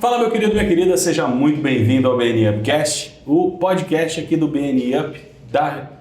Fala, meu querido, minha querida, seja muito bem-vindo ao BNI Upcast, o podcast aqui do BNI Up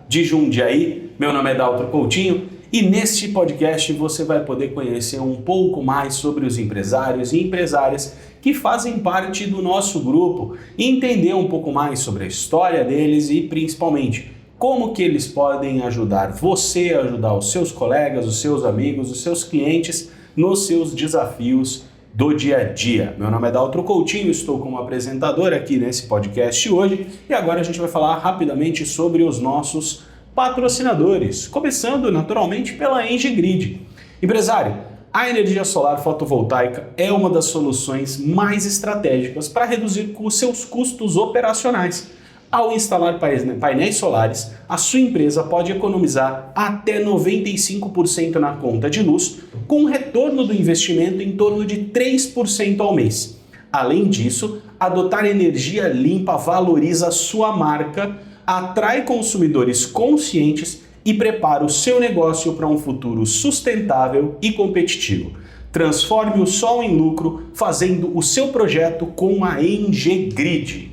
de Jundiaí. Meu nome é Daltro Coutinho e neste podcast você vai poder conhecer um pouco mais sobre os empresários e empresárias que fazem parte do nosso grupo e entender um pouco mais sobre a história deles e principalmente como que eles podem ajudar você a ajudar os seus colegas, os seus amigos, os seus clientes nos seus desafios do dia a dia. Meu nome é Daltro Coutinho, estou como apresentador aqui nesse podcast hoje e agora a gente vai falar rapidamente sobre os nossos patrocinadores, começando naturalmente pela ENGIE. Empresário, a energia solar fotovoltaica é uma das soluções mais estratégicas para reduzir os seus custos operacionais. Ao instalar painéis solares, a sua empresa pode economizar até 95% na conta de luz, com um retorno do investimento em torno de 3% ao mês. Além disso, adotar energia limpa valoriza sua marca, atrai consumidores conscientes e prepara o seu negócio para um futuro sustentável e competitivo. Transforme o sol em lucro, fazendo o seu projeto com a ENGIE.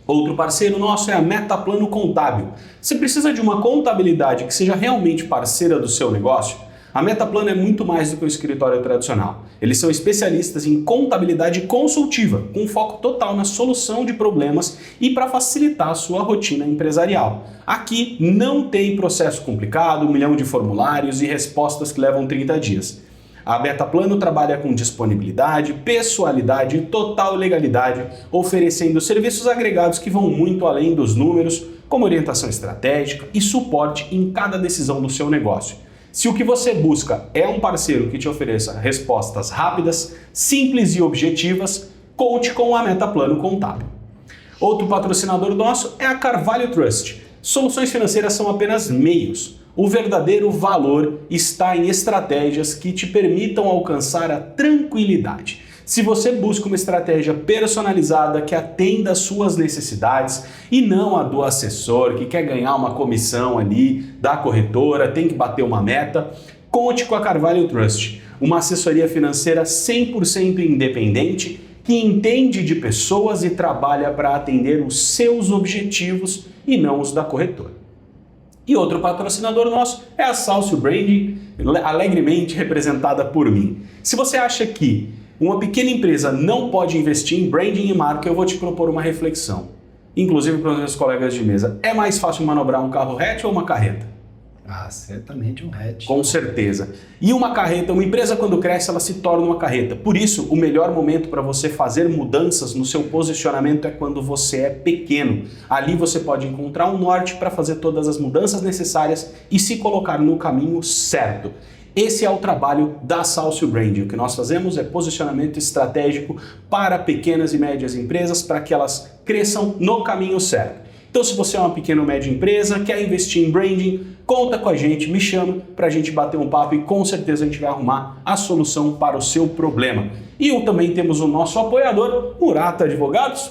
Outro parceiro nosso é a Metaplano Contábil. Você precisa de uma contabilidade que seja realmente parceira do seu negócio? A Metaplano é muito mais do que um escritório tradicional. Eles são especialistas em contabilidade consultiva, com foco total na solução de problemas e para facilitar a sua rotina empresarial. Aqui não tem processo complicado, 1 milhão de formulários e respostas que levam 30 dias. A Metaplano trabalha com disponibilidade, pessoalidade e total legalidade, oferecendo serviços agregados que vão muito além dos números, como orientação estratégica e suporte em cada decisão do seu negócio. Se o que você busca é um parceiro que te ofereça respostas rápidas, simples e objetivas, conte com a Metaplano Contábil. Outro patrocinador nosso é a Carvalho Trust. Soluções financeiras são apenas meios. O verdadeiro valor está em estratégias que te permitam alcançar a tranquilidade. Se você busca uma estratégia personalizada que atenda às suas necessidades e não a do assessor que quer ganhar uma comissão ali da corretora, tem que bater uma meta, conte com a Carvalho Trust, uma assessoria financeira 100% independente que entende de pessoas e trabalha para atender os seus objetivos e não os da corretora. E outro patrocinador nosso é a Salcio Branding, alegremente representada por mim. Se você acha que uma pequena empresa não pode investir em branding e marca, eu vou te propor uma reflexão. Inclusive para os meus colegas de mesa. É mais fácil manobrar um carro hatch ou uma carreta? Certamente um hatch. Com certeza. E uma carreta, uma empresa quando cresce, ela se torna uma carreta. Por isso, o melhor momento para você fazer mudanças no seu posicionamento é quando você é pequeno. Ali você pode encontrar um norte para fazer todas as mudanças necessárias e se colocar no caminho certo. Esse é o trabalho da Salcio Branding. O que nós fazemos é posicionamento estratégico para pequenas e médias empresas para que elas cresçam no caminho certo. Então, se você é uma pequena ou média empresa, quer investir em branding, conta com a gente, me chama para a gente bater um papo e com certeza a gente vai arrumar a solução para o seu problema. E também temos o nosso apoiador, Murata Advogados,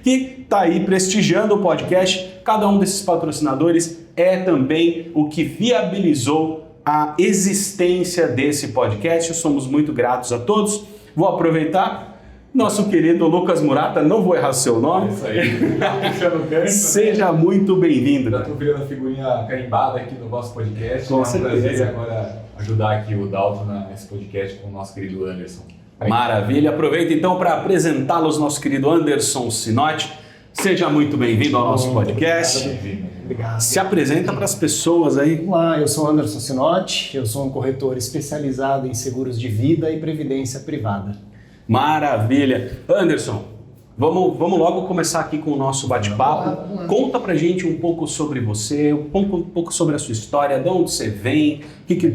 que está aí prestigiando o podcast. Cada um desses patrocinadores é também o que viabilizou a existência desse podcast. Somos muito gratos a todos. Vou aproveitar. Nosso querido Lucas Murata, não vou errar seu nome. Isso aí. Seja muito bem-vindo. Já estou virando a figurinha carimbada aqui no nosso podcast. Com é um certeza. prazer agora ajudar aqui o Dalton nesse podcast com o nosso querido Anderson. Maravilha. Aproveito então para apresentá-los, nosso querido Anderson Sinotti. Seja muito bem-vindo ao nosso podcast. Obrigado. Se apresenta para as pessoas aí. Olá, eu sou Anderson Sinotti, eu sou um corretor especializado em seguros de vida e previdência privada. Maravilha. Anderson, vamos logo começar aqui com o nosso bate-papo. Vamos lá. Conta pra gente um pouco sobre você, um pouco sobre a sua história, de onde você vem,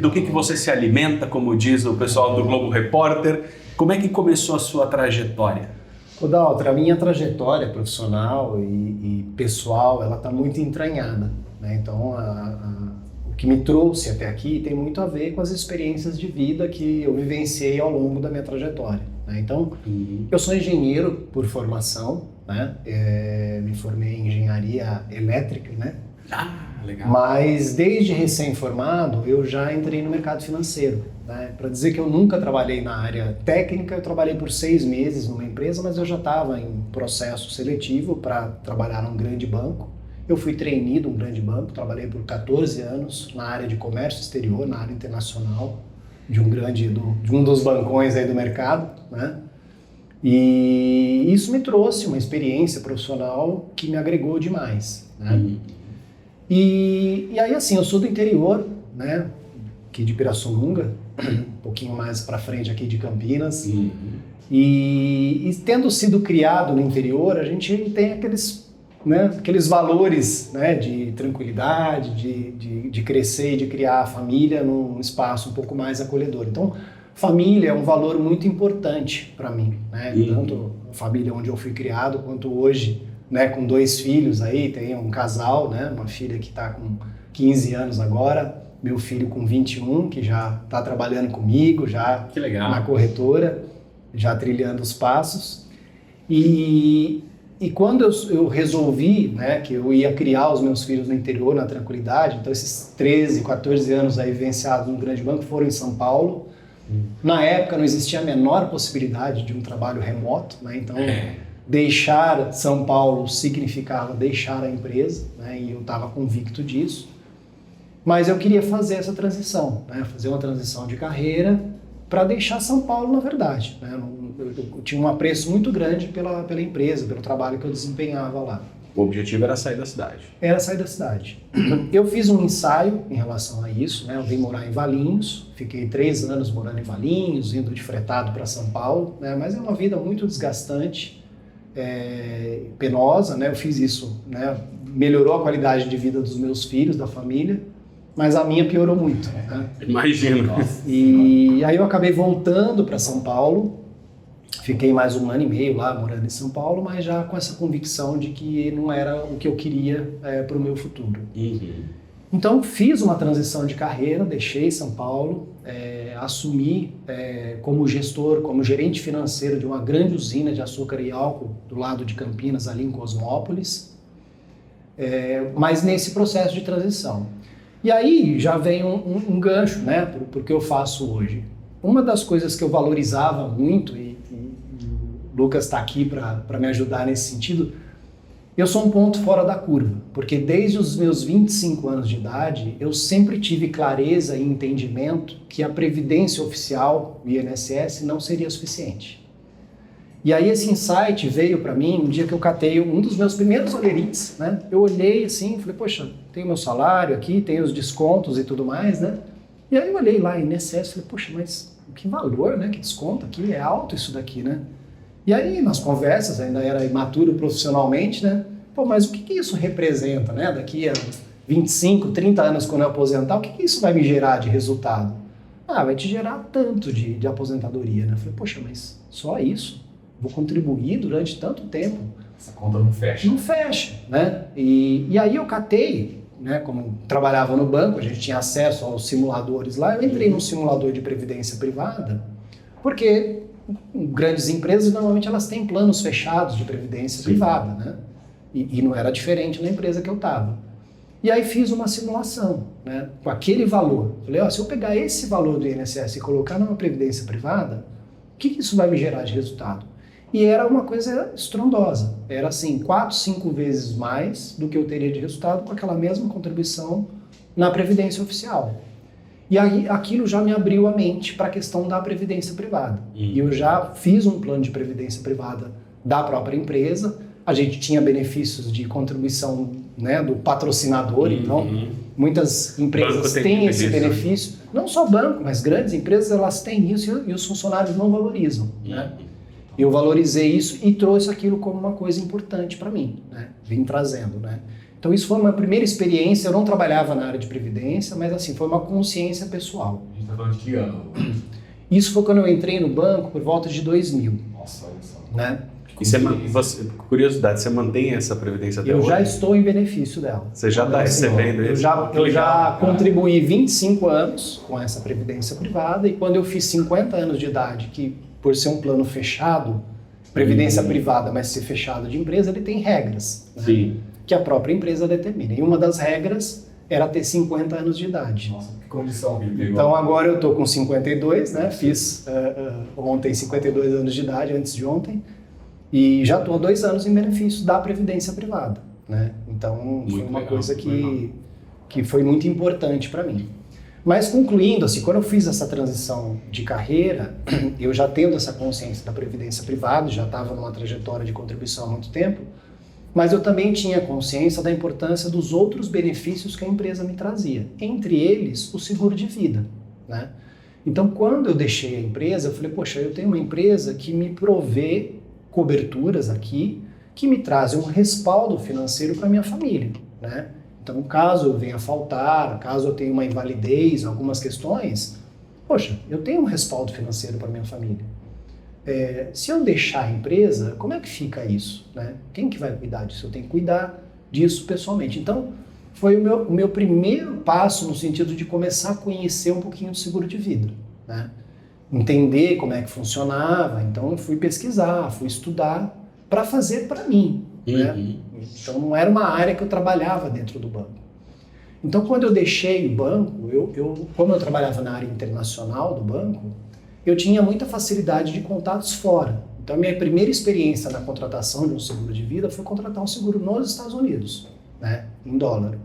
do que você se alimenta, como diz o pessoal do Globo Repórter. Como é que começou a sua trajetória? Daltro, a minha trajetória profissional e pessoal, ela está muito entranhada, né? Então, o que me trouxe até aqui tem muito a ver com as experiências de vida que eu vivenciei ao longo da minha trajetória. Então, eu sou engenheiro por formação, né? Me formei em engenharia elétrica, né? Legal. Mas desde recém-formado eu já entrei no mercado financeiro. Né? Para dizer que eu nunca trabalhei na área técnica, eu trabalhei por 6 meses numa empresa, mas eu já estava em processo seletivo para trabalhar num grande banco. Eu fui trainee de um grande banco, trabalhei por 14 anos na área de comércio exterior, na área internacional, de um dos bancões aí do mercado, né? E isso me trouxe uma experiência profissional que me agregou demais, né? E aí, assim, eu sou do interior, né? Aqui de Pirassununga, um pouquinho mais para frente aqui de Campinas. E tendo sido criado no interior, a gente tem aqueles valores, né, de tranquilidade, de crescer e de criar a família num espaço um pouco mais acolhedor. Então, família é um valor muito importante para mim, né? Tanto a família onde eu fui criado, quanto hoje, né, com 2 filhos aí, tem um casal, né, uma filha que está com 15 anos agora, meu filho com 21, que já está trabalhando comigo, já que legal. Na corretora, já trilhando os passos. E quando eu resolvi, né, que eu ia criar os meus filhos no interior, na tranquilidade, então esses 13, 14 anos aí vivenciados num grande banco foram em São Paulo. Na época não existia a menor possibilidade de um trabalho remoto, né, então deixar São Paulo significava deixar a empresa, né, e eu estava convicto disso. Mas eu queria fazer essa transição, né, fazer uma transição de carreira para deixar São Paulo, na verdade, né. Eu tinha um apreço muito grande pela empresa, pelo trabalho que eu desempenhava lá. O objetivo era sair da cidade. Era sair da cidade. Eu fiz um ensaio em relação a isso, né? Eu vim morar em Valinhos, fiquei 3 anos morando em Valinhos, indo de fretado para São Paulo, né? Mas é uma vida muito desgastante, penosa, né? Eu fiz isso, né? Melhorou a qualidade de vida dos meus filhos, da família, mas a minha piorou muito, né? Imagino. E aí eu acabei voltando para São Paulo. Fiquei mais 1 ano e meio lá morando em São Paulo, mas já com essa convicção de que não era o que eu queria para o meu futuro. Então fiz uma transição de carreira, deixei São Paulo, assumi como gestor, como gerente financeiro de uma grande usina de açúcar e álcool do lado de Campinas, ali em Cosmópolis, mas nesse processo de transição. E aí já vem um gancho, né, pro que eu faço hoje. Uma das coisas que eu valorizava muito, e o Lucas está aqui para me ajudar nesse sentido, eu sou um ponto fora da curva, porque desde os meus 25 anos de idade, eu sempre tive clareza e entendimento que a previdência oficial, o INSS, não seria suficiente. E aí esse insight veio para mim um dia que eu catei um dos meus primeiros olerites, né? Eu olhei assim, falei, poxa, tem o meu salário aqui, tem os descontos e tudo mais, né? E aí eu olhei lá, INSS, falei, poxa, mas que valor, né? Que desconto aqui, é alto isso daqui, né? E aí nas conversas, ainda era imaturo profissionalmente, né? Pô, mas o que isso representa, né? Daqui a 25, 30 anos quando eu aposentar, o que isso vai me gerar de resultado? Ah, vai te gerar tanto de aposentadoria, né? Eu falei, poxa, mas só isso? Vou contribuir durante tanto tempo? Essa conta não fecha. Não fecha, né? E aí eu catei, né, como trabalhava no banco, a gente tinha acesso aos simuladores lá, eu entrei num simulador de previdência privada, porque grandes empresas, normalmente, elas têm planos fechados de previdência privada, né? E não era diferente na empresa que eu estava. E aí fiz uma simulação, né, com aquele valor. Falei, ó, se eu pegar esse valor do INSS e colocar numa previdência privada, o que isso vai me gerar de resultado? E era uma coisa estrondosa. Era assim, 4, 5 vezes mais do que eu teria de resultado com aquela mesma contribuição na previdência oficial. E aí aquilo já me abriu a mente para a questão da previdência privada. E eu já fiz um plano de previdência privada da própria empresa. A gente tinha benefícios de contribuição, né, do patrocinador, então muitas empresas têm esse benefício. Não só banco, mas grandes empresas, elas têm isso e os funcionários não valorizam, né? Eu valorizei isso e trouxe aquilo como uma coisa importante para mim, né? Vim trazendo, né? Então isso foi uma primeira experiência. Eu não trabalhava na área de previdência, mas assim, foi uma consciência pessoal. A gente está falando de que ano? Isso foi quando eu entrei no banco por volta de 2000. Nossa, olha só. Né? E curiosidade, você mantém essa previdência até hoje? Eu já estou em benefício dela. Você já está recebendo isso? Eu já contribuí 25 anos com essa previdência privada, e quando eu fiz 50 anos de idade, que por ser um plano fechado, previdência privada, mas ser fechado de empresa, ele tem regras, né, que a própria empresa determina. E uma das regras era ter 50 anos de idade. Nossa, que condição que ele pegou. Então agora eu tô com 52, né? Fiz ontem 52 anos de idade, antes de ontem, e já estou há 2 anos em benefício da Previdência Privada, né? Então foi uma coisa que foi muito importante para mim. Mas concluindo, assim, quando eu fiz essa transição de carreira, eu já tendo essa consciência da Previdência Privada, já estava numa trajetória de contribuição há muito tempo, mas eu também tinha consciência da importância dos outros benefícios que a empresa me trazia, entre eles o seguro de vida, né? Então, quando eu deixei a empresa, eu falei, poxa, eu tenho uma empresa que me provê coberturas aqui, que me trazem um respaldo financeiro para minha família, né? Então, caso eu venha a faltar, caso eu tenha uma invalidez, algumas questões, poxa, eu tenho um respaldo financeiro para minha família. Se eu deixar a empresa, como é que fica isso, né? Quem que vai cuidar disso? Eu tenho que cuidar disso pessoalmente. Então, foi o meu primeiro passo no sentido de começar a conhecer um pouquinho do seguro de vida, né? Entender como é que funcionava. Então, eu fui pesquisar, fui estudar para fazer para mim, né? Então, não era uma área que eu trabalhava dentro do banco. Então, quando eu deixei o banco, como eu trabalhava na área internacional do banco, eu tinha muita facilidade de contatos fora. Então, a minha primeira experiência na contratação de um seguro de vida foi contratar um seguro nos Estados Unidos, né, em dólar.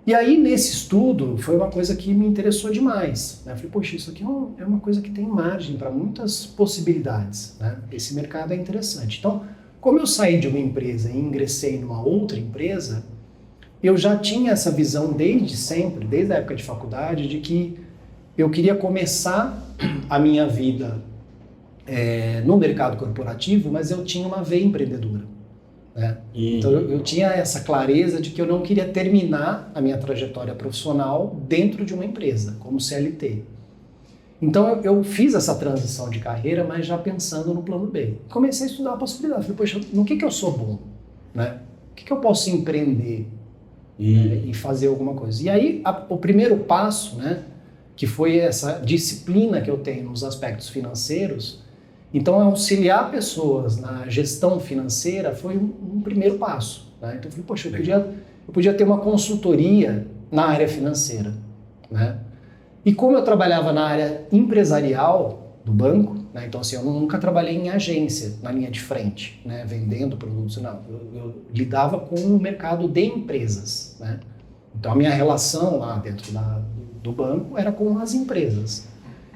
E aí, nesse estudo, foi uma coisa que me interessou demais, né? Eu falei, poxa, isso aqui é uma coisa que tem margem para muitas possibilidades, né? Esse mercado é interessante. Então, como eu saí de uma empresa e ingressei numa outra empresa, eu já tinha essa visão desde sempre, desde a época de faculdade, de que eu queria começar a minha vida no mercado corporativo, mas eu tinha uma veia empreendedora, né? Então eu tinha essa clareza de que eu não queria terminar a minha trajetória profissional dentro de uma empresa, como CLT. Então eu fiz essa transição de carreira, mas já pensando no plano B. Comecei a estudar a possibilidade. Falei, poxa, no que eu sou bom, né? O que eu posso empreender e fazer alguma coisa? E aí o primeiro passo, né, que foi essa disciplina que eu tenho nos aspectos financeiros, então auxiliar pessoas na gestão financeira foi um primeiro passo, né? Então eu falei, poxa, eu podia ter uma consultoria na área financeira, né? E como eu trabalhava na área empresarial do banco, né, então assim, eu nunca trabalhei em agência, na linha de frente, né, vendendo produtos, não. Eu lidava com o mercado de empresas, né? Então a minha relação lá dentro do banco era com as empresas.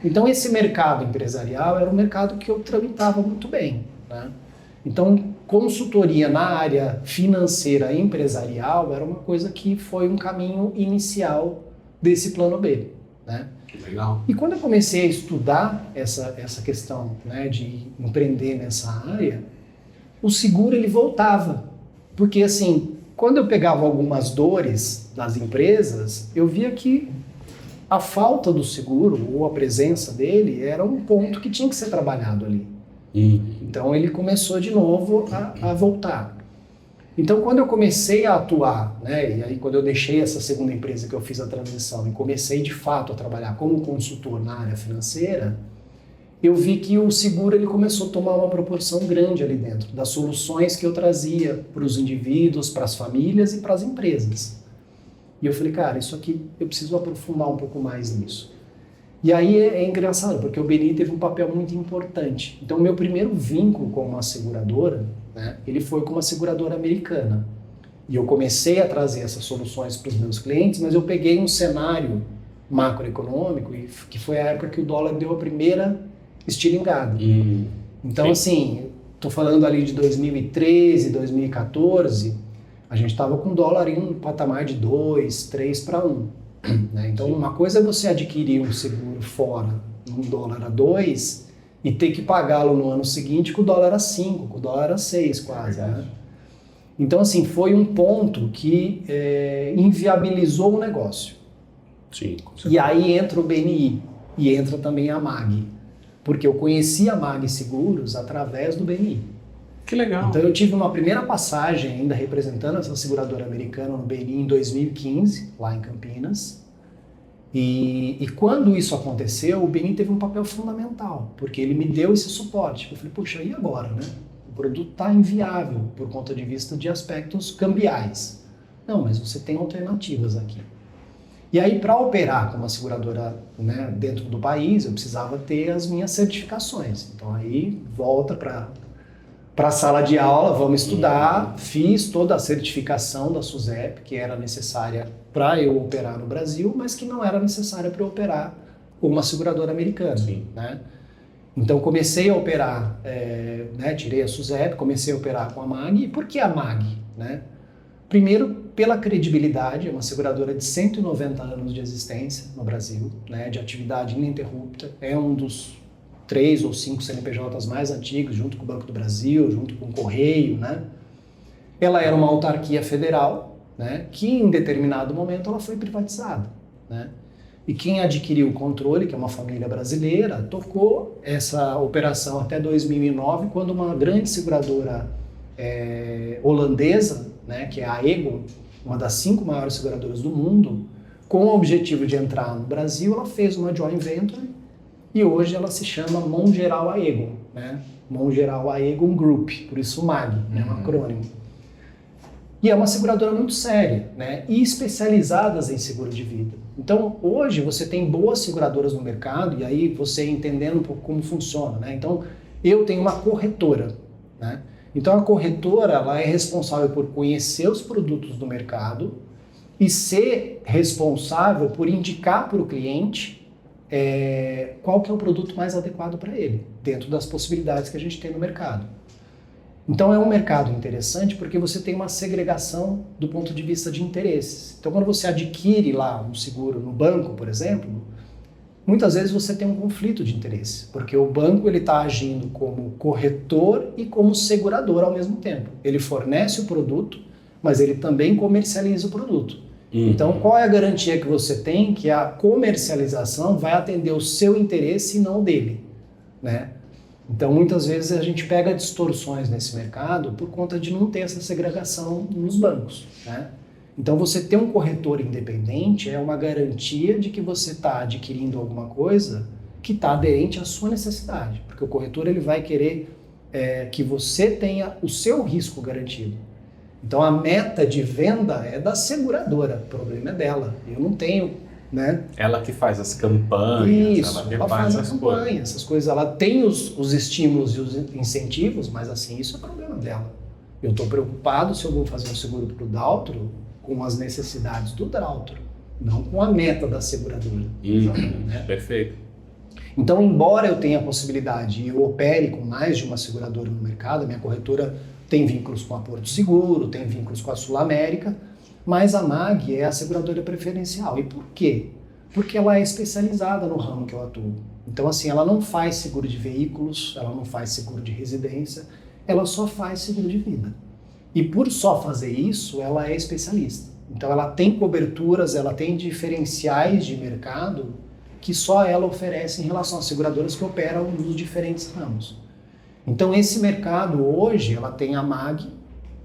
Então esse mercado empresarial era um mercado que eu tramitava muito bem, né? Então consultoria na área financeira e empresarial era uma coisa que foi um caminho inicial desse plano B, né? Legal. E quando eu comecei a estudar essa questão, né, de empreender nessa área, o seguro ele voltava, porque assim, quando eu pegava algumas dores das empresas, eu via que a falta do seguro ou a presença dele era um ponto que tinha que ser trabalhado ali. Então ele começou de novo a voltar. Então quando eu comecei a atuar, né, e aí quando eu deixei essa segunda empresa que eu fiz a transição e comecei de fato a trabalhar como consultor na área financeira, eu vi que o seguro ele começou a tomar uma proporção grande ali dentro, das soluções que eu trazia para os indivíduos, para as famílias e para as empresas. E eu falei, cara, isso aqui eu preciso aprofundar um pouco mais nisso. E aí é engraçado, porque o BNI teve um papel muito importante. Então, o meu primeiro vínculo com uma seguradora, né, ele foi com uma seguradora americana. E eu comecei a trazer essas soluções para os meus clientes, mas eu peguei um cenário macroeconômico, que foi a época que o dólar deu a primeira estilingada. Então, assim, estou falando ali de 2013, 2014, a gente estava com o dólar em um patamar de 2, 3 para 1. Né? Então, uma coisa é você adquirir um seguro fora, um dólar a 2, e ter que pagá-lo no ano seguinte com o dólar a 5, com o dólar a 6 quase. Né? Então, assim, foi um ponto que inviabilizou o negócio. Sim, e aí entra o BNI e entra também a MAG, porque eu conheci a MAG Seguros através do BNI. Que legal. Então eu tive uma primeira passagem ainda representando essa seguradora americana no BNI em 2015, lá em Campinas. E quando isso aconteceu, o BNI teve um papel fundamental, porque ele me deu esse suporte. Eu falei, puxa, e agora, né? O produto está inviável por conta de vista de aspectos cambiais. Não, mas você tem alternativas aqui. E aí, para operar como uma seguradora, né, dentro do país, eu precisava ter as minhas certificações. Então aí volta para a sala de aula, vamos estudar. Fiz toda a certificação da SUSEP, que era necessária para eu operar no Brasil, mas que não era necessária para eu operar como uma seguradora americana. Sim. Né? Então comecei a operar, tirei a SUSEP, comecei a operar com a MAG. E por que a MAG? Né? Primeiro, pela credibilidade, é uma seguradora de 190 anos de existência no Brasil, né, de atividade ininterrupta, é um dos 3 ou 5 CNPJs mais antigos, junto com o Banco do Brasil, junto com o Correio, né. Ela era uma autarquia federal, né, que em determinado momento ela foi privatizada, né. E quem adquiriu o controle, que é uma família brasileira, tocou essa operação até 2009, quando uma grande seguradora holandesa, né, que é a Aegon, uma das 5 maiores seguradoras do mundo, com o objetivo de entrar no Brasil, ela fez uma joint venture e hoje ela se chama Mongeral Aegon, né? Mongeral Aegon Group, por isso MAG, né, um acrônimo. E é uma seguradora muito séria, né, e especializadas em seguro de vida. Então, hoje você tem boas seguradoras no mercado, e aí você entendendo um pouco como funciona, né? Então, eu tenho uma corretora, né? Então a corretora ela é responsável por conhecer os produtos do mercado e ser responsável por indicar para o cliente qual que é o produto mais adequado para ele, dentro das possibilidades que a gente tem no mercado. Então é um mercado interessante porque você tem uma segregação do ponto de vista de interesses. Então quando você adquire lá um seguro no banco, por exemplo, muitas vezes você tem um conflito de interesse, porque o banco ele está agindo como corretor e como segurador ao mesmo tempo. Ele fornece o produto, mas ele também comercializa o produto. Então, qual é a garantia que você tem que a comercialização vai atender o seu interesse e não dele, né? Então, muitas vezes a gente pega distorções nesse mercado por conta de não ter essa segregação nos bancos, né? Então, você ter um corretor independente é uma garantia de que você está adquirindo alguma coisa que está aderente à sua necessidade, porque o corretor ele vai querer que você tenha o seu risco garantido. Então, a meta de venda é da seguradora, o problema é dela. Eu não tenho, né? Ela que faz as campanhas, Isso, ela faz a campanha, essas coisas. Ela tem os estímulos e os incentivos, mas assim, isso é problema dela. Eu estou preocupado se eu vou fazer um seguro para o Daltro com as necessidades do Daltro, não com a meta da seguradora. Né? Perfeito. Então, embora eu tenha a possibilidade e eu opere com mais de uma seguradora no mercado, a minha corretora tem vínculos com a Porto Seguro, tem vínculos com a Sul América, mas a MAG é a seguradora preferencial. E por quê? Porque ela é especializada no ramo que eu atuo. Então, assim, ela não faz seguro de veículos, ela não faz seguro de residência, ela só faz seguro de vida. E por só fazer isso, ela é especialista. Então, ela tem coberturas, ela tem diferenciais de mercado que só ela oferece em relação às seguradoras que operam nos diferentes ramos. Então, esse mercado hoje, ela tem a MAG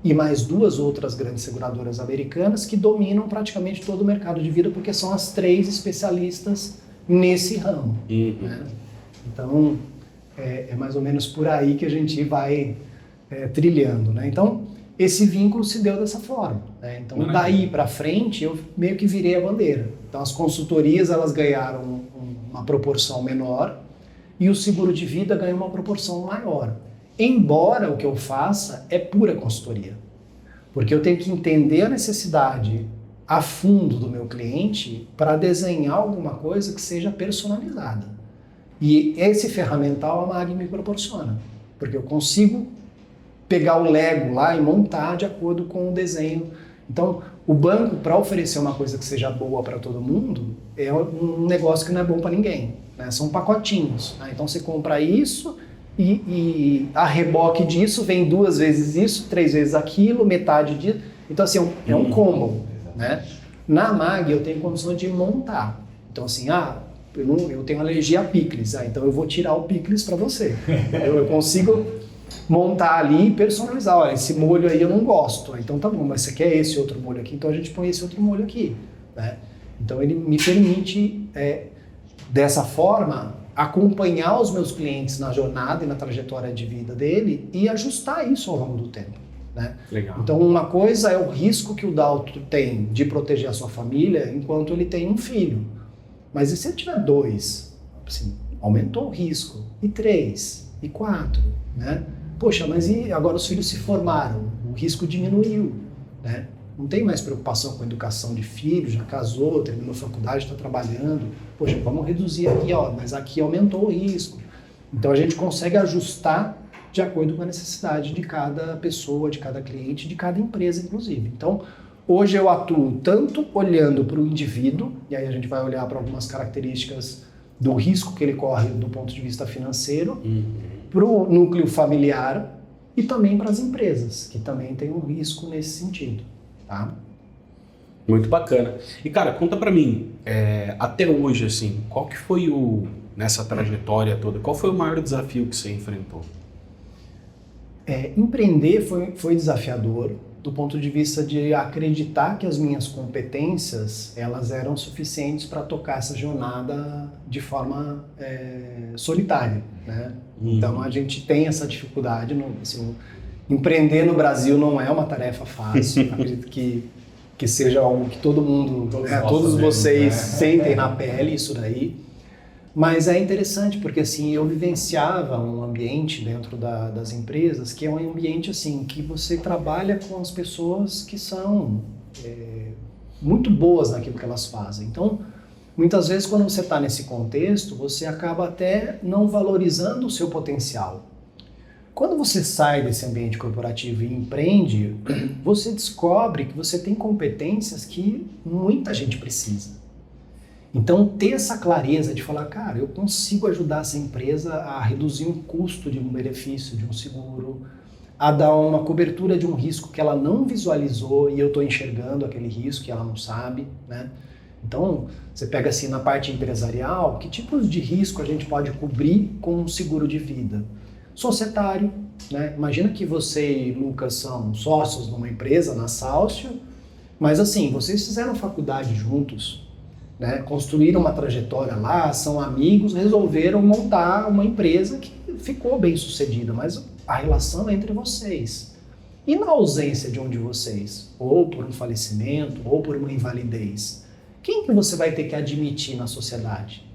e mais 2 outras grandes seguradoras americanas que dominam praticamente todo o mercado de vida, porque são as 3 especialistas nesse ramo. Né? Então, é mais ou menos por aí que a gente vai trilhando. Né? Então, esse vínculo se deu dessa forma. Né? Então, daí para frente, eu meio que virei a bandeira. Então, as consultorias, elas ganharam uma proporção menor, e o seguro de vida ganha uma proporção maior. Embora o que eu faça é pura consultoria. Porque eu tenho que entender a necessidade a fundo do meu cliente para desenhar alguma coisa que seja personalizada. E esse ferramental a MAG me proporciona. Porque eu consigo pegar o Lego lá e montar de acordo com o desenho. Então, o banco, para oferecer uma coisa que seja boa para todo mundo, é um negócio que não é bom para ninguém. Né? São pacotinhos. Né? Então, você compra isso e a reboque disso vem 2 vezes isso, 3 vezes aquilo, metade disso. Então, assim, é um combo. Né? Na MAG, eu tenho condição de montar. Então, assim, eu tenho alergia a picles. Então, eu vou tirar o picles para você. Eu consigo montar ali e personalizar. Olha, esse molho aí eu não gosto. Então tá bom, mas você quer esse outro molho aqui? Então a gente põe esse outro molho aqui. Né? Então ele me permite, dessa forma, acompanhar os meus clientes na jornada e na trajetória de vida dele e ajustar isso ao longo do tempo. né? Legal. Então, uma coisa é o risco que o Daltro tem de proteger a sua família enquanto ele tem um filho. Mas e se ele tiver 2? Assim, aumentou o risco. E 3? E 4? Né? Poxa, mas e agora os filhos se formaram? O risco diminuiu, né? Não tem mais preocupação com a educação de filhos, já casou, terminou a faculdade, está trabalhando. Poxa, vamos reduzir aqui, ó, mas aqui aumentou o risco. Então a gente consegue ajustar de acordo com a necessidade de cada pessoa, de cada cliente, de cada empresa, inclusive. Então, hoje eu atuo tanto olhando para o indivíduo, e aí a gente vai olhar para algumas características do risco que ele corre do ponto de vista financeiro, para o núcleo familiar e também para as empresas, que também tem um risco nesse sentido. Tá? Muito bacana. E cara, conta pra mim, até hoje, assim, qual que foi nessa trajetória toda, qual foi o maior desafio que você enfrentou? Empreender foi desafiador do ponto de vista de acreditar que as minhas competências elas eram suficientes para tocar essa jornada de forma solitária, né? Então a gente tem essa dificuldade. Empreender no Brasil não é uma tarefa fácil. Acredito que seja algo que todo mundo, todos vocês sentem na pele isso daí. Mas é interessante porque assim, eu vivenciava um ambiente dentro das empresas que é um ambiente assim, que você trabalha com as pessoas que são muito boas naquilo que elas fazem. Então, muitas vezes quando você está nesse contexto, você acaba até não valorizando o seu potencial. Quando você sai desse ambiente corporativo e empreende, você descobre que você tem competências que muita gente precisa. Então, ter essa clareza de falar, cara, eu consigo ajudar essa empresa a reduzir um custo de um benefício, de um seguro, a dar uma cobertura de um risco que ela não visualizou e eu estou enxergando aquele risco e ela não sabe, né? Então, você pega assim na parte empresarial, que tipos de risco a gente pode cobrir com um seguro de vida? Societário, né? Imagina que você e Lucas são sócios numa empresa, na Salcio, mas assim, vocês fizeram faculdade juntos, né? Construíram uma trajetória lá, são amigos, resolveram montar uma empresa que ficou bem sucedida, mas a relação é entre vocês. E na ausência de um de vocês, ou por um falecimento, ou por uma invalidez, quem que você vai ter que admitir na sociedade?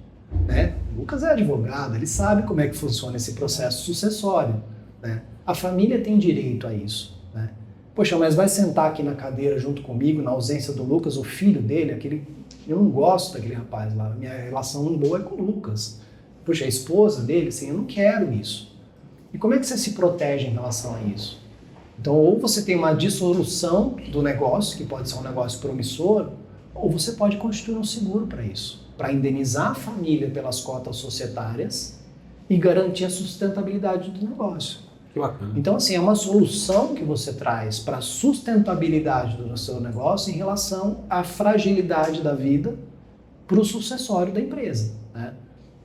Né? O Lucas é advogado, ele sabe como é que funciona esse processo sucessório. Né? A família tem direito a isso. Né? Poxa, mas vai sentar aqui na cadeira junto comigo, na ausência do Lucas, o filho dele, eu não gosto daquele rapaz lá, minha relação boa é com o Lucas. Poxa, a esposa dele, assim, eu não quero isso. E como é que você se protege em relação a isso? Então, ou você tem uma dissolução do negócio, que pode ser um negócio promissor, ou você pode constituir um seguro para isso, para indenizar a família pelas cotas societárias e garantir a sustentabilidade do negócio. Que bacana. Então, assim, é uma solução que você traz para a sustentabilidade do seu negócio em relação à fragilidade da vida para o sucessório da empresa. Né?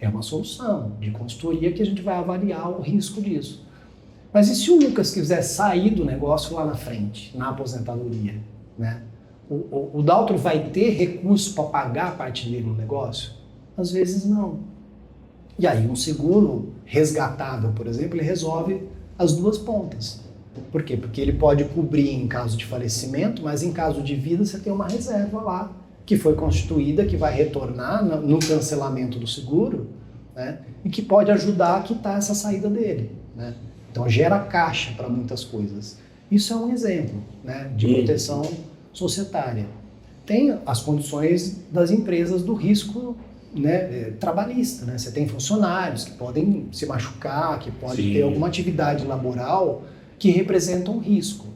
É uma solução de consultoria que a gente vai avaliar o risco disso. Mas e se o Lucas quiser sair do negócio lá na frente, na aposentadoria? Né? O Daltro vai ter recurso para pagar a parte dele no negócio? Às vezes não. E aí um seguro resgatável, por exemplo, ele resolve as duas pontas. Por quê? Porque ele pode cobrir em caso de falecimento, mas em caso de vida você tem uma reserva lá, que foi constituída, que vai retornar no cancelamento do seguro, né? E que pode ajudar a quitar essa saída dele. Né? Então gera caixa para muitas coisas. Isso é um exemplo, né, de proteção societária. Tem as condições das empresas do risco, né, trabalhista, né? Você tem funcionários que podem se machucar, que podem ter alguma atividade laboral que representa um risco.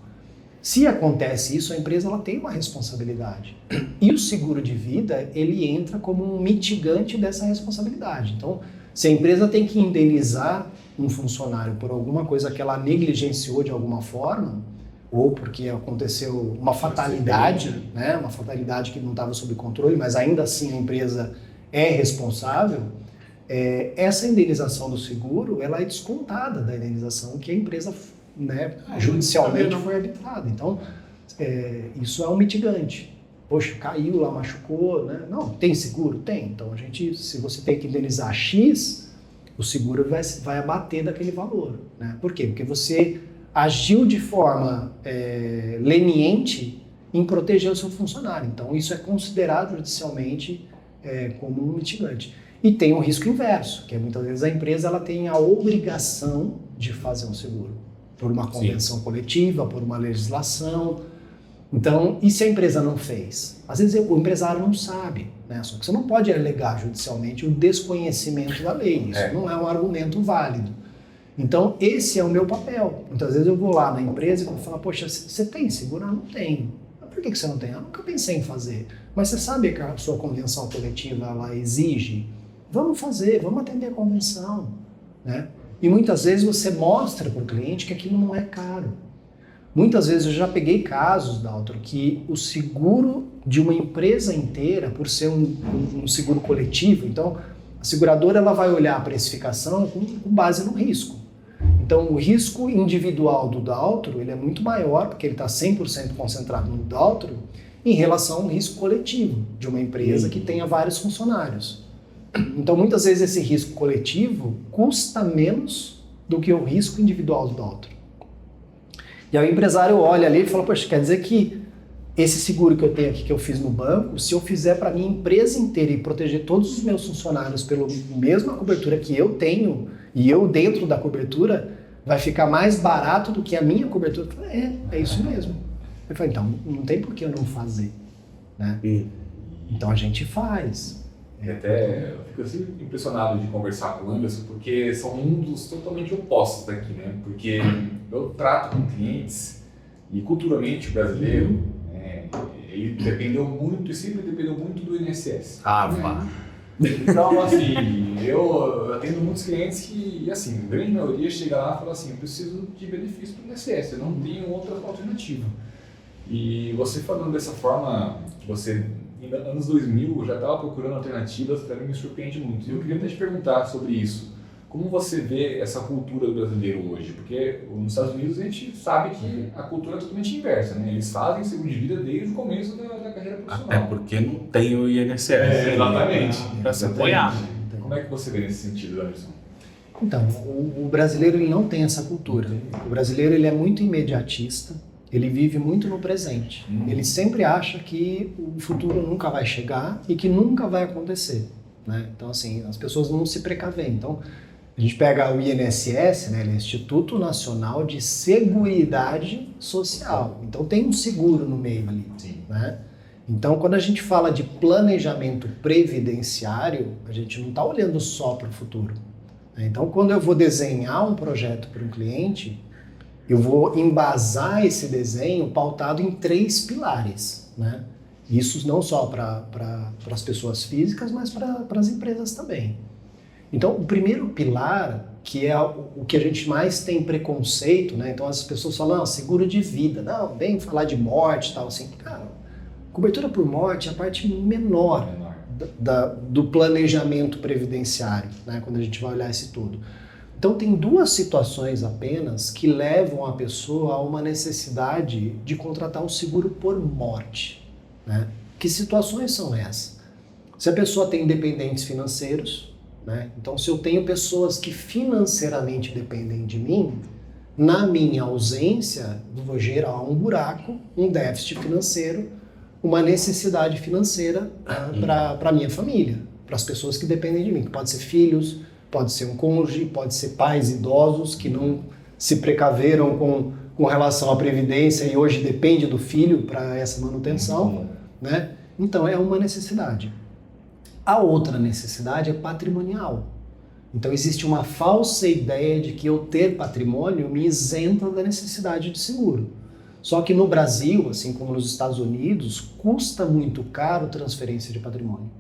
Se acontece isso, a empresa ela tem uma responsabilidade. E o seguro de vida, ele entra como um mitigante dessa responsabilidade. Então, se a empresa tem que indenizar um funcionário por alguma coisa que ela negligenciou de alguma forma, ou porque aconteceu uma fatalidade, né, uma fatalidade que não estava sob controle, mas ainda assim a empresa é responsável, essa indenização do seguro ela é descontada da indenização que a empresa, né, judicialmente foi arbitrada. Então, isso é um mitigante. Poxa, caiu lá, machucou, né? Não, tem seguro? Tem. Então, se você tem que indenizar X, o seguro vai abater daquele valor. Né? Por quê? Porque você agiu de forma leniente em proteger o seu funcionário. Então, isso é considerado judicialmente como um mitigante. E tem um risco inverso, que é muitas vezes a empresa ela tem a obrigação de fazer um seguro, por uma convenção coletiva, por uma legislação. Então, e se a empresa não fez? Às vezes o empresário não sabe, né? Só que você não pode alegar judicialmente o desconhecimento da lei, isso não é um argumento válido. Então, esse é o meu papel. Muitas vezes eu vou lá na empresa e vou falar, poxa, você tem seguro? Não tenho. Por que você não tem? Eu nunca pensei em fazer. Mas você sabe que a sua convenção coletiva ela exige? Vamos fazer, vamos atender a convenção, né? E muitas vezes você mostra para o cliente que aquilo não é caro. Muitas vezes eu já peguei casos, Daltro, que o seguro de uma empresa inteira, por ser um seguro coletivo, então a seguradora ela vai olhar a precificação com base no risco. Então o risco individual do Daltro ele é muito maior, porque ele está 100% concentrado no Daltro, em relação ao risco coletivo de uma empresa que tenha vários funcionários. Então, muitas vezes esse risco coletivo custa menos do que o risco individual do Daltro. E aí o empresário olha ali e fala, poxa, quer dizer que esse seguro que eu tenho aqui, que eu fiz no banco, se eu fizer para a minha empresa inteira e proteger todos os meus funcionários pela mesma cobertura que eu tenho, e eu dentro da cobertura, vai ficar mais barato do que a minha cobertura? Eu falei, é isso mesmo. Eu falei, então, não tem por que eu não fazer, né? Então a gente faz. E até eu fico assim impressionado de conversar com o Anderson, porque são mundos totalmente opostos daqui, né? Porque eu trato com clientes e culturalmente o brasileiro, ele dependeu muito e sempre dependeu muito do INSS. Vá. Então, assim, eu atendo muitos clientes que, assim, a grande maioria chega lá e fala assim, eu preciso de benefício do INSS, eu não tenho outra alternativa. E você falando dessa forma, que você, em anos 2000, já estava procurando alternativas, para mim me surpreende muito. E eu queria até te perguntar sobre isso. Como você vê essa cultura do brasileiro hoje? Porque nos Estados Unidos a gente sabe que a cultura é totalmente inversa, né? Eles fazem seguro de vida desde o começo da carreira profissional. Até porque não tem o INSS. Exatamente. Para se apoiar. Como é que você vê nesse sentido, Anderson? Então, o brasileiro ele não tem essa cultura. O brasileiro ele é muito imediatista, ele vive muito no presente. Ele sempre acha que o futuro nunca vai chegar e que nunca vai acontecer, né? Então, assim, as pessoas não se precavem. Então, a gente pega o INSS, né, ele é Instituto Nacional de Seguridade Social. Então tem um seguro no meio ali, né? Então quando a gente fala de planejamento previdenciário, a gente não está olhando só para o futuro, né? Então quando eu vou desenhar um projeto para um cliente, eu vou embasar esse desenho pautado em 3 pilares, né? Isso não só para as pessoas físicas, mas para as empresas também. Então, o primeiro pilar, que é o que a gente mais tem preconceito, né? Então, as pessoas falam, seguro de vida. Não, vem falar de morte e tal, assim. Cara, cobertura por morte é a parte menor do planejamento previdenciário, né? Quando a gente vai olhar esse todo. Então, tem 2 situações apenas que levam a pessoa a uma necessidade de contratar um seguro por morte, né? Que situações são essas? Se a pessoa tem dependentes financeiros, né? Então, se eu tenho pessoas que financeiramente dependem de mim, na minha ausência, eu vou gerar um buraco, um déficit financeiro, uma necessidade financeira para a minha família, para as pessoas que dependem de mim, que pode ser filhos, pode ser um cônjuge, pode ser pais idosos que não se precaveram com relação à previdência e hoje depende do filho para essa manutenção, né? Então, é uma necessidade. A outra necessidade é patrimonial. Então existe uma falsa ideia de que eu ter patrimônio me isenta da necessidade de seguro. Só que no Brasil, assim como nos Estados Unidos, custa muito caro transferência de patrimônio.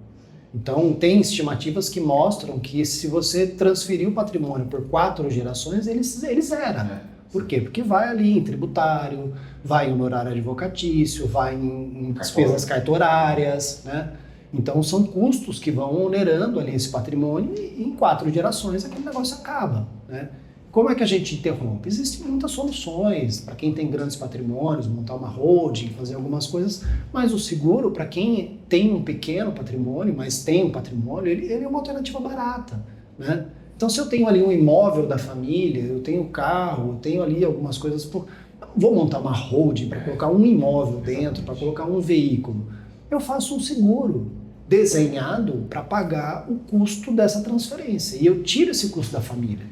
Então tem estimativas que mostram que se você transferir o patrimônio por 4 gerações, ele zera. Por quê? Porque vai ali em tributário, vai em honorário advocatício, vai em despesas cartorárias, né? Então são custos que vão onerando ali esse patrimônio e em 4 gerações aquele negócio acaba, né? Como é que a gente interrompe? Existem muitas soluções para quem tem grandes patrimônios, montar uma holding, fazer algumas coisas, mas o seguro, para quem tem um pequeno patrimônio, mas tem um patrimônio, ele é uma alternativa barata, né? Então, se eu tenho ali um imóvel da família, eu tenho carro, eu tenho ali algumas coisas, vou montar uma holding para colocar um imóvel dentro, para colocar um veículo, eu faço um seguro desenhado para pagar o custo dessa transferência e eu tiro esse custo da família.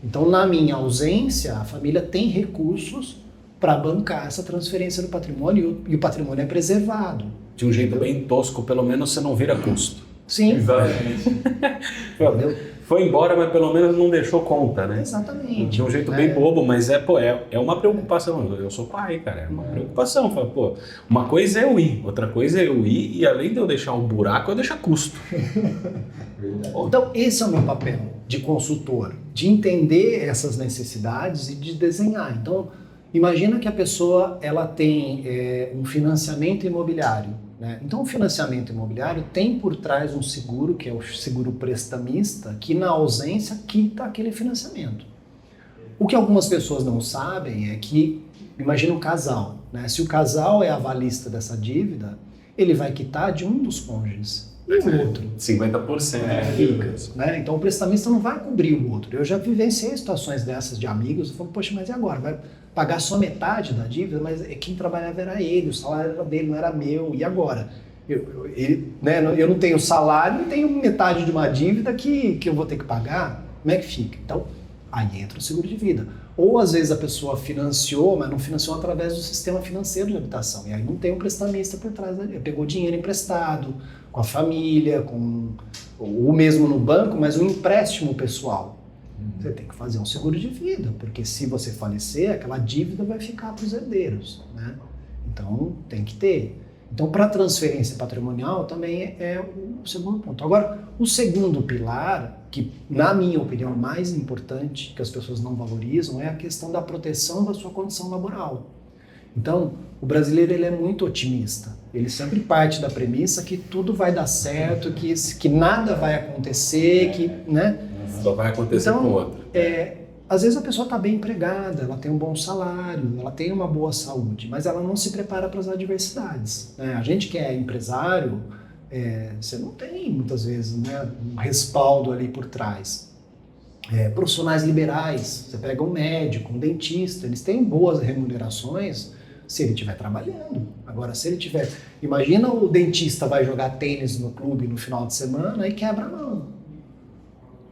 Então, na minha ausência, a família tem recursos para bancar essa transferência do patrimônio e o patrimônio é preservado. De um jeito bem tosco, pelo menos você não vira custo. Sim. Exatamente. Foi embora, mas pelo menos não deixou conta, né? Exatamente. De um jeito bem bobo, mas é uma preocupação. Eu sou pai, cara, é uma preocupação. Fala, pô, uma coisa é eu ir, outra coisa é eu ir e além de eu deixar um buraco, eu deixo custo. Então, esse é o meu papel de consultor, de entender essas necessidades e de desenhar. Então, imagina que a pessoa ela tem um financiamento imobiliário. Né? Então, o financiamento imobiliário tem por trás um seguro, que é o seguro prestamista, que na ausência quita aquele financiamento. O que algumas pessoas não sabem é que, imagina um casal, né? Se o casal é avalista dessa dívida, ele vai quitar de um dos cônjuges e o outro. 50%. Né? Então, o prestamista não vai cobrir o outro. Eu já vivenciei situações dessas de amigos, eu falo, poxa, mas e agora? Vai pagar só metade da dívida, mas quem trabalhava era ele, o salário era dele, não era meu, e agora? Eu não tenho salário e tenho metade de uma dívida que eu vou ter que pagar, como é que fica? Então, aí entra o seguro de vida. Ou às vezes a pessoa financiou, mas não financiou através do sistema financeiro de habitação, e aí não tem um prestamista por trás dele, pegou dinheiro emprestado, com a família, ou mesmo no banco, mas um empréstimo pessoal. Você tem que fazer um seguro de vida, porque se você falecer, aquela dívida vai ficar para os herdeiros, né? Então, tem que ter. Então, para transferência patrimonial também é o segundo ponto. Agora, o segundo pilar, que na minha opinião é o mais importante, que as pessoas não valorizam, é a questão da proteção da sua condição laboral. Então, o brasileiro ele é muito otimista. Ele sempre parte da premissa que tudo vai dar certo, que nada vai acontecer, né? Só vai acontecer então, com outro. Às vezes a pessoa está bem empregada, ela tem um bom salário, ela tem uma boa saúde, mas ela não se prepara para as adversidades. Né? A gente que é empresário, você não tem muitas vezes, né, um respaldo ali por trás. Profissionais liberais, você pega um médico, um dentista, eles têm boas remunerações se ele estiver trabalhando. Agora, se ele tiver... Imagina o dentista vai jogar tênis no clube no final de semana e quebra a mão.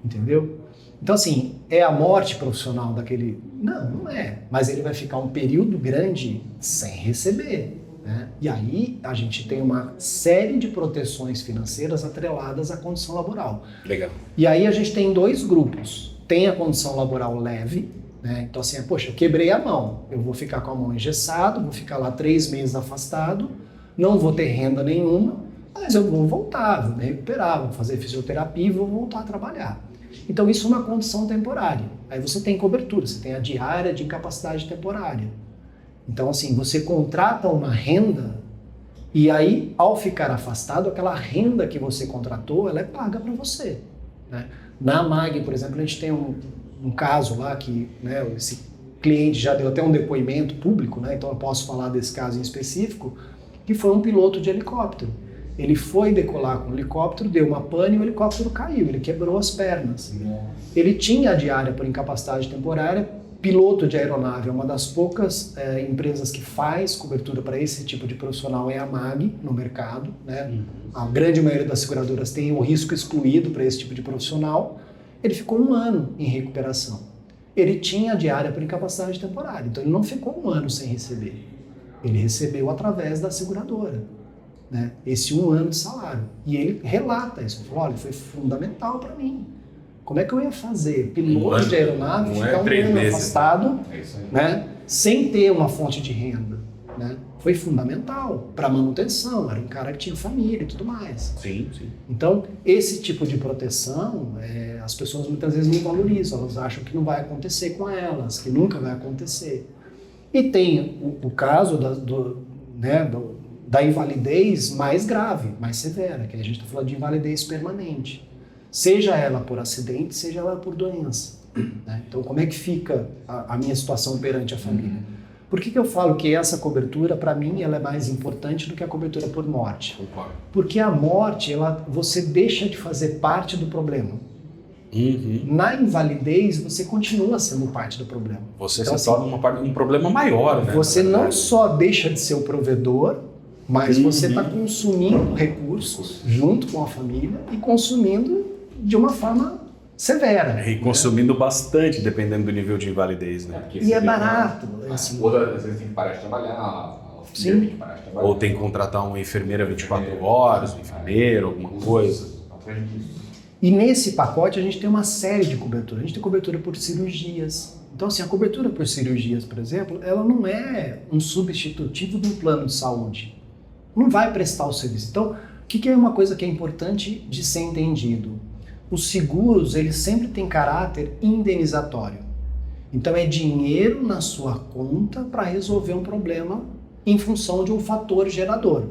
Entendeu? Então, assim, é a morte profissional daquele... Não é. Mas ele vai ficar um período grande sem receber. Né? E aí a gente tem uma série de proteções financeiras atreladas à condição laboral. Legal. E aí a gente tem dois grupos. Tem a condição laboral leve, né? Então assim, poxa, eu quebrei a mão, eu vou ficar com a mão engessada, vou ficar lá 3 meses afastado, não vou ter renda nenhuma, mas eu vou voltar, vou me recuperar, vou fazer fisioterapia e vou voltar a trabalhar. Então isso é uma condição temporária. Aí você tem cobertura, você tem a diária de incapacidade temporária. Então assim, você contrata uma renda e aí, ao ficar afastado, aquela renda que você contratou, ela é paga para você. Né? Na MAG, por exemplo, a gente tem um caso lá que, né, esse cliente já deu até um depoimento público, né, então eu posso falar desse caso em específico, que foi um piloto de helicóptero. Ele foi decolar com o helicóptero, deu uma pane e o helicóptero caiu, ele quebrou as pernas. Ele tinha a diária por incapacidade temporária, piloto de aeronave é uma das poucas empresas que faz cobertura para esse tipo de profissional, é a MAG no mercado. Né? A grande maioria das seguradoras tem o risco excluído para esse tipo de profissional. Ele ficou 1 ano em recuperação. Ele tinha a diária por incapacidade temporária, então ele não ficou 1 ano sem receber. Ele recebeu através da seguradora, né? Esse 1 ano de salário. E ele relata isso. Ele falou, olha, foi fundamental para mim. Como é que eu ia fazer? Piloto de aeronave, ficar 1 ano afastado, né? Sem ter uma fonte de renda. Né? Foi fundamental para a manutenção, era um cara que tinha família e tudo mais. Sim, sim. Então, esse tipo de proteção, as pessoas muitas vezes não valorizam, elas acham que não vai acontecer com elas, que nunca vai acontecer. E tem o caso da invalidez mais grave, mais severa, que a gente está falando de invalidez permanente. Seja ela por acidente, seja ela por doença. Né? Então, como é que fica a minha situação perante a família? Por que eu falo que essa cobertura, para mim, ela é mais importante do que a cobertura por morte? Concordo. Porque a morte, você deixa de fazer parte do problema. Na invalidez, você continua sendo parte do problema. Você então, se torna um problema maior, né? Você não só deixa de ser o provedor, mas você está consumindo recursos junto com a família e consumindo de uma forma severa. E consumindo bastante, dependendo do nível de invalidez, né? E é barato. Assim. Ou às vezes tem que parar de trabalhar, a filha tem que parar de trabalhar. Ou tem que contratar uma enfermeira 24 horas, um enfermeiro, alguma coisa. E nesse pacote a gente tem uma série de cobertura. A gente tem cobertura por cirurgias. Então, assim, a cobertura por cirurgias, por exemplo, ela não é um substitutivo do plano de saúde. Não vai prestar o serviço. Então, o que é uma coisa que é importante de ser entendido? Os seguros, eles sempre têm caráter indenizatório. Então, é dinheiro na sua conta para resolver um problema em função de um fator gerador.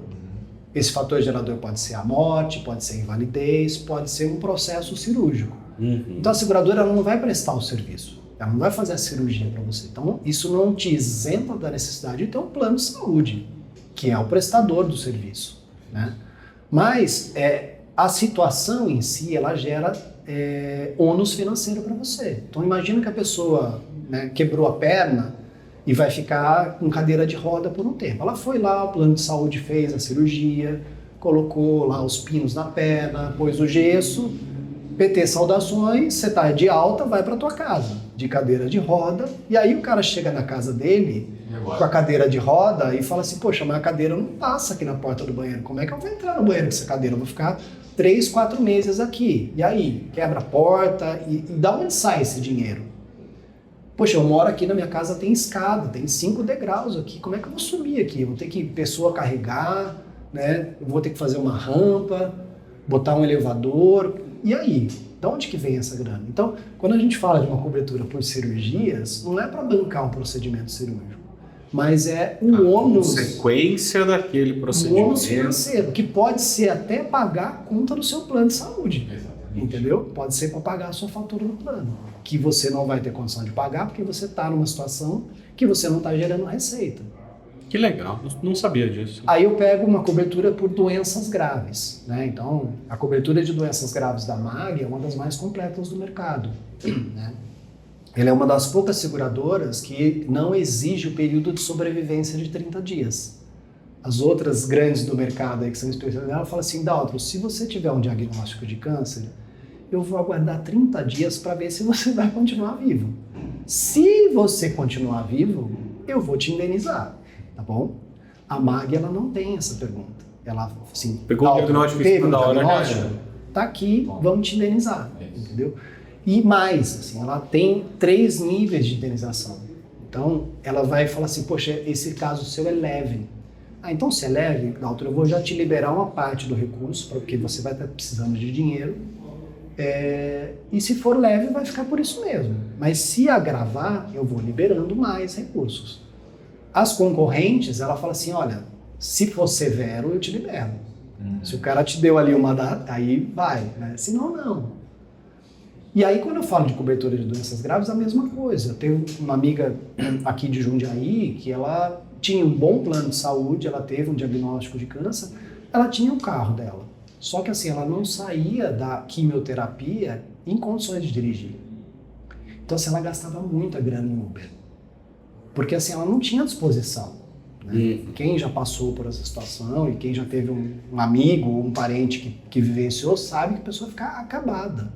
Esse fator gerador pode ser a morte, pode ser a invalidez, pode ser um processo cirúrgico. Então, a seguradora ela não vai prestar o serviço. Ela não vai fazer a cirurgia para você. Então, isso não te isenta da necessidade de ter um plano de saúde, que é o prestador do serviço, né? Mas a situação em si, ela gera ônus financeiro para você. Então imagina que a pessoa, né, quebrou a perna e vai ficar com cadeira de roda por um tempo. Ela foi lá, o plano de saúde fez a cirurgia, colocou lá os pinos na perna, pôs o gesso, PT saudações, você tá de alta, vai para tua casa, de cadeira de roda, e aí o cara chega na casa dele com a cadeira de roda e fala assim, poxa, mas a cadeira não passa aqui na porta do banheiro, como é que eu vou entrar no banheiro com essa cadeira? Eu vou ficar 3, 4 meses aqui, e aí? Quebra a porta, e da onde sai esse dinheiro? Poxa, eu moro aqui na minha casa, tem escada, tem 5 degraus aqui, como é que eu vou subir aqui? Eu vou ter que pessoa carregar, né? Eu vou ter que fazer uma rampa, botar um elevador, e aí? De onde que vem essa grana? Então, quando a gente fala de uma cobertura por cirurgias, não é para bancar um procedimento cirúrgico, mas é um ônus... consequência daquele procedimento. Um ônus financeiro, que pode ser até pagar a conta do seu plano de saúde. Exatamente. Entendeu? Pode ser para pagar a sua fatura do plano, que você não vai ter condição de pagar porque você está numa situação que você não está gerando receita. Que legal, não sabia disso. Aí eu pego uma cobertura por doenças graves, né? Então, a cobertura de doenças graves da MAG é uma das mais completas do mercado, né? Ela é uma das poucas seguradoras que não exige o período de sobrevivência de 30 dias. As outras grandes do mercado aí que são especializadas, ela fala assim, Daltro, se você tiver um diagnóstico de câncer, eu vou aguardar 30 dias para ver se você vai continuar vivo. Se você continuar vivo, eu vou te indenizar. Tá bom? A MAG, ela não tem essa pergunta. Ela, assim, pegou o diagnóstico em cima da hora, tá aqui, vamos te indenizar, entendeu? E mais, assim, ela tem 3 níveis de indenização. Então, ela vai falar assim, poxa, esse caso seu é leve. Ah, então se é leve, doutor, eu vou já te liberar uma parte do recurso, porque você vai estar precisando de dinheiro. E se for leve, vai ficar por isso mesmo. Mas se agravar, eu vou liberando mais recursos. As concorrentes, ela fala assim, olha, se for severo, eu te libero. Se o cara te deu ali uma data, aí vai, né? Senão, não. E aí, quando eu falo de cobertura de doenças graves, a mesma coisa. Eu tenho uma amiga aqui de Jundiaí, que ela tinha um bom plano de saúde, ela teve um diagnóstico de câncer, ela tinha o carro dela. Só que assim, ela não saía da quimioterapia em condições de dirigir. Então, assim, ela gastava muita grana em Uber. Porque assim, ela não tinha disposição. Né? Quem já passou por essa situação e quem já teve um amigo ou um parente que vivenciou, sabe que a pessoa fica acabada.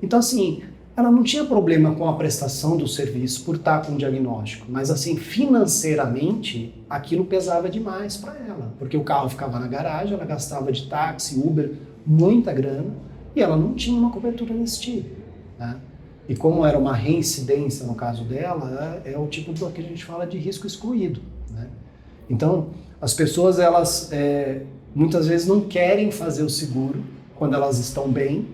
Então assim, ela não tinha problema com a prestação do serviço por estar com o diagnóstico, mas assim, financeiramente, aquilo pesava demais para ela. Porque o carro ficava na garagem, ela gastava de táxi, Uber, muita grana, e ela não tinha uma cobertura desse tipo. Né? E como era uma reincidência no caso dela, é o tipo do que a gente fala de risco excluído. Né? Então, as pessoas, elas muitas vezes não querem fazer o seguro quando elas estão bem,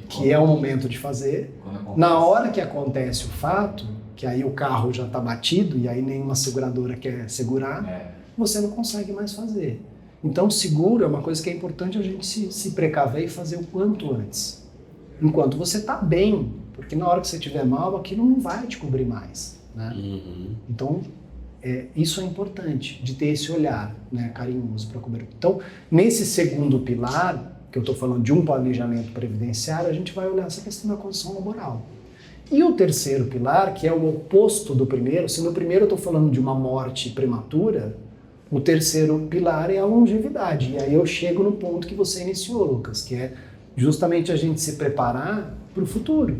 que é o momento de fazer. Na hora que acontece o fato, que aí o carro já está batido e aí nenhuma seguradora quer segurar, você não consegue mais fazer. Então, o seguro é uma coisa que é importante a gente se precaver e fazer o quanto antes. Enquanto você está bem, porque na hora que você estiver mal, aquilo não vai te cobrir mais. Né? Então, isso é importante, de ter esse olhar, né, carinhoso para a cobertura. Então, nesse segundo pilar, que eu estou falando de um planejamento previdenciário, a gente vai olhar essa questão da condição laboral. E o terceiro pilar, que é o oposto do primeiro, se no primeiro eu estou falando de uma morte prematura, o terceiro pilar é a longevidade. E aí eu chego no ponto que você iniciou, Lucas, que é justamente a gente se preparar para o futuro.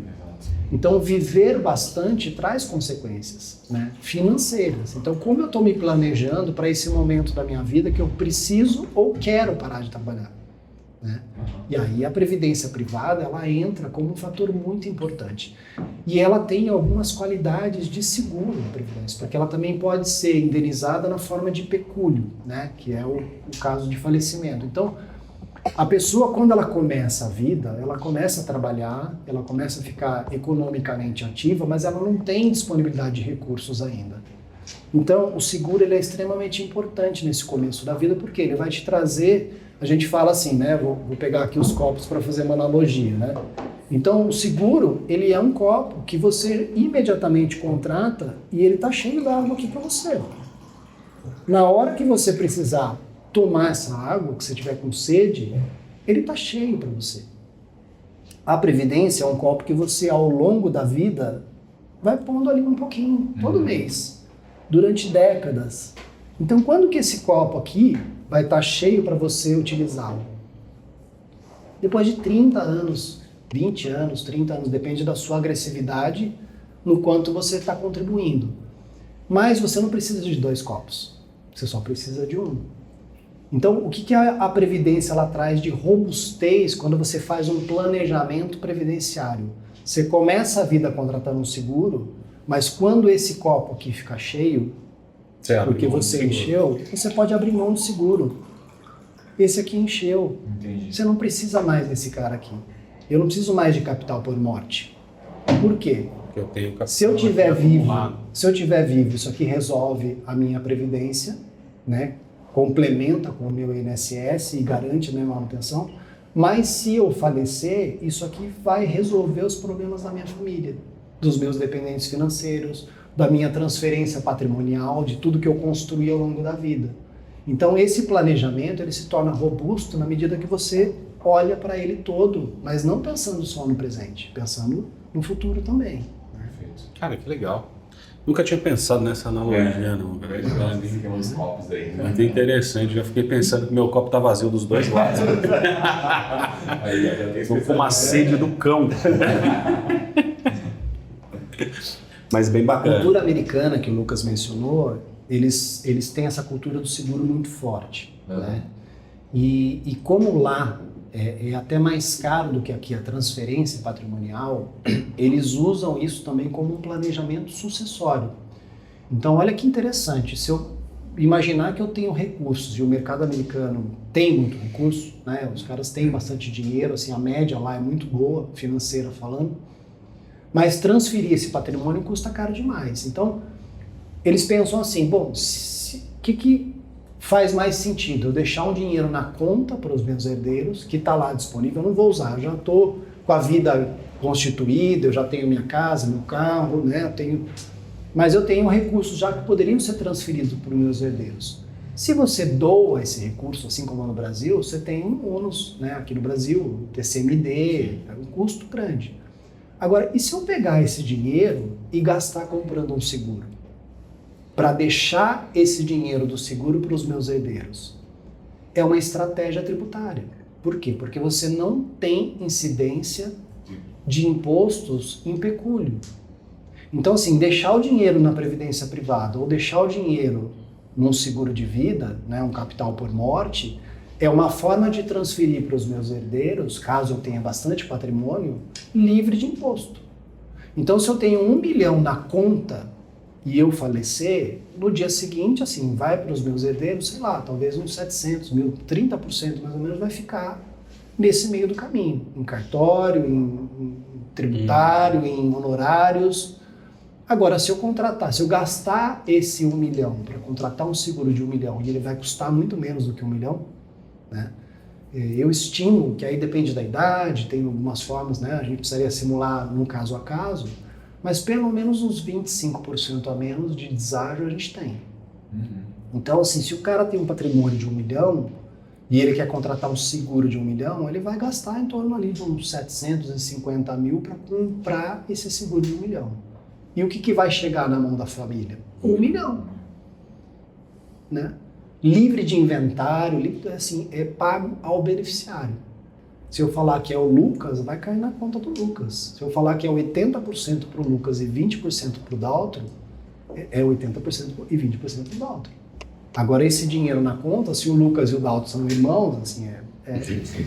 Então, viver bastante traz consequências, né, financeiras. Então, como eu estou me planejando para esse momento da minha vida que eu preciso ou quero parar de trabalhar? Né? E aí a previdência privada, ela entra como um fator muito importante. E ela tem algumas qualidades de seguro na previdência, porque ela também pode ser indenizada na forma de pecúlio, né, que é o caso de falecimento. Então, a pessoa, quando ela começa a vida, ela começa a trabalhar, ela começa a ficar economicamente ativa, mas ela não tem disponibilidade de recursos ainda. Então, o seguro ele é extremamente importante nesse começo da vida, porque ele vai te trazer, a gente fala assim, né? Vou pegar aqui os copos para fazer uma analogia, né? Então, o seguro, ele é um copo que você imediatamente contrata e ele está cheio d'água aqui para você. Na hora que você precisar tomar essa água, que você tiver com sede, ele está cheio para você. A previdência é um copo que você, ao longo da vida, vai pondo ali um pouquinho, todo mês, durante décadas. Então, quando que esse copo aqui vai estar cheio para você utilizá-lo? Depois de 30 anos, 20 anos, 30 anos, depende da sua agressividade, no quanto você está contribuindo. Mas você não precisa de 2 copos, você só precisa de um. Então, o que a Previdência ela traz de robustez quando você faz um planejamento previdenciário? Você começa a vida contratando um seguro, mas quando esse copo aqui fica cheio, porque você encheu, você pode abrir mão do seguro. Esse aqui encheu. Entendi. Você não precisa mais desse cara aqui. Eu não preciso mais de capital por morte. Por quê? Eu tenho Se eu tiver vivo, isso aqui resolve a minha previdência, né? Complementa com o meu INSS e garante a minha manutenção, mas se eu falecer, isso aqui vai resolver os problemas da minha família, dos meus dependentes financeiros, da minha transferência patrimonial, de tudo que eu construí ao longo da vida. Então esse planejamento ele se torna robusto na medida que você olha para ele todo, mas não pensando só no presente, pensando no futuro também. Perfeito. Cara, que legal. Nunca tinha pensado nessa analogia, não. Tem uns copos aí, né? Muito interessante. Já fiquei pensando que meu copo tá vazio dos dois lados. Aí, já tem Tô com uma sede do cão. Mas bem A bacana. cultura americana que o Lucas mencionou, eles têm essa cultura do seguro muito forte. Né? E como lá é até mais caro do que aqui a transferência patrimonial, eles usam isso também como um planejamento sucessório. Então, olha que interessante, se eu imaginar que eu tenho recursos e o mercado americano tem muito recurso, né? Os caras têm bastante dinheiro, assim, a média lá é muito boa, financeira falando, mas transferir esse patrimônio custa caro demais. Então, eles pensam assim, bom, o que faz mais sentido? Eu deixar um dinheiro na conta para os meus herdeiros, que está lá disponível, eu não vou usar, eu já estou com a vida constituída, eu já tenho minha casa, meu carro, né? Mas eu tenho recursos já que poderiam ser transferidos para os meus herdeiros. Se você doa esse recurso, assim como no Brasil, você tem um ônus, né? Aqui no Brasil, TCMD, é um custo grande. Agora, e se eu pegar esse dinheiro e gastar comprando um seguro? Para deixar esse dinheiro do seguro para os meus herdeiros. É uma estratégia tributária. Por quê? Porque você não tem incidência de impostos em pecúlio. Então, assim, deixar o dinheiro na previdência privada ou deixar o dinheiro num seguro de vida, né, um capital por morte, é uma forma de transferir para os meus herdeiros, caso eu tenha bastante patrimônio, livre de imposto. Então, se eu tenho 1 milhão na conta e eu falecer, no dia seguinte, assim, vai para os meus herdeiros, sei lá, talvez uns 700 mil, 30% mais ou menos vai ficar nesse meio do caminho, em cartório, em tributário, em honorários. Agora, se eu gastar esse 1 milhão para contratar um seguro de 1 milhão e ele vai custar muito menos do que 1 milhão, né? Eu estimo que aí depende da idade, tem algumas formas, né? A gente precisaria simular num caso a caso, mas pelo menos uns 25% a menos de deságio a gente tem. Então, assim, se o cara tem um patrimônio de 1 milhão e ele quer contratar um seguro de 1 milhão, ele vai gastar em torno ali de uns 750 mil para comprar esse seguro de 1 milhão. E o que vai chegar na mão da família? 1 milhão. Né? Livre de inventário, assim, é pago ao beneficiário. Se eu falar que é o Lucas, vai cair na conta do Lucas. Se eu falar que é 80% para o Lucas e 20% para o Daltro, é 80% e 20% para o Daltro. Agora, esse dinheiro na conta, se o Lucas e o Daltro são irmãos, assim,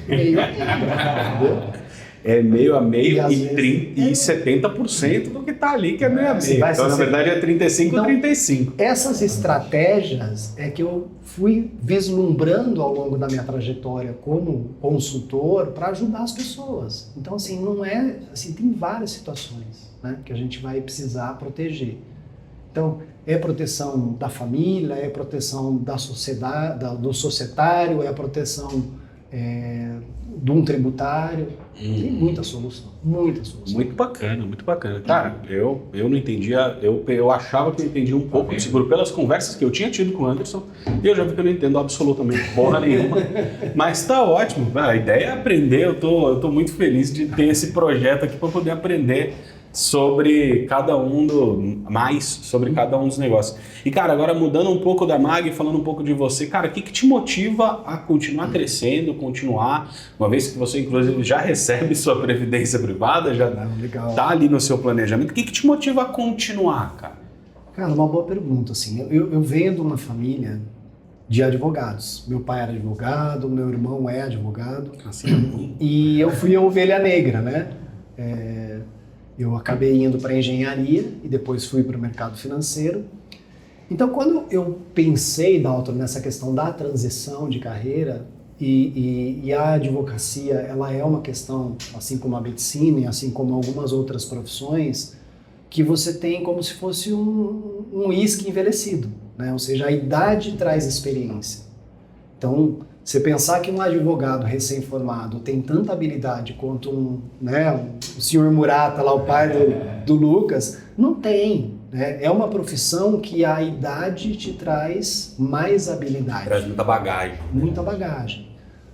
meio a meio. É meio a meio e 70% do que está ali, que é meio a meio. Então, na verdade, é 35-35. Essas estratégias é que eu fui vislumbrando ao longo da minha trajetória como consultor para ajudar as pessoas. Então, assim, não é... Assim, tem várias situações, né, que a gente vai precisar proteger. Então, é proteção da família, é proteção da sociedade, do societário, é a proteção de um tributário. Tem muita solução, muita solução. Muito bacana, muito bacana. Cara, eu não entendia, eu achava que eu entendia um pouco de seguro pelas conversas que eu tinha tido com o Anderson, e eu já vi que eu não entendo absolutamente porra nenhuma. Mas tá ótimo, a ideia é aprender, eu tô muito feliz de ter esse projeto aqui para poder aprender sobre cada um dos negócios. E, cara, agora mudando um pouco da Mag, falando um pouco de você, cara, o que te motiva a continuar crescendo, continuar, uma vez que você, inclusive, já recebe sua previdência privada, já tá ali no seu planejamento, o que te motiva a continuar, cara? Cara, uma boa pergunta, assim, eu venho de uma família de advogados. Meu pai era advogado, meu irmão é advogado, assim, e eu fui a ovelha negra, né? Eu acabei indo para engenharia e depois fui para o mercado financeiro. Então, quando eu pensei, Dalton, nessa questão da transição de carreira, e a advocacia, ela é uma questão, assim como a medicina e assim como algumas outras profissões, que você tem como se fosse um uísque envelhecido, né? Ou seja, a idade traz experiência. Então, você pensar que um advogado recém-formado tem tanta habilidade quanto o senhor Murata, lá, o pai do Lucas, não tem. Né? É uma profissão que a idade te traz mais habilidade. Traz muita bagagem. Muita bagagem.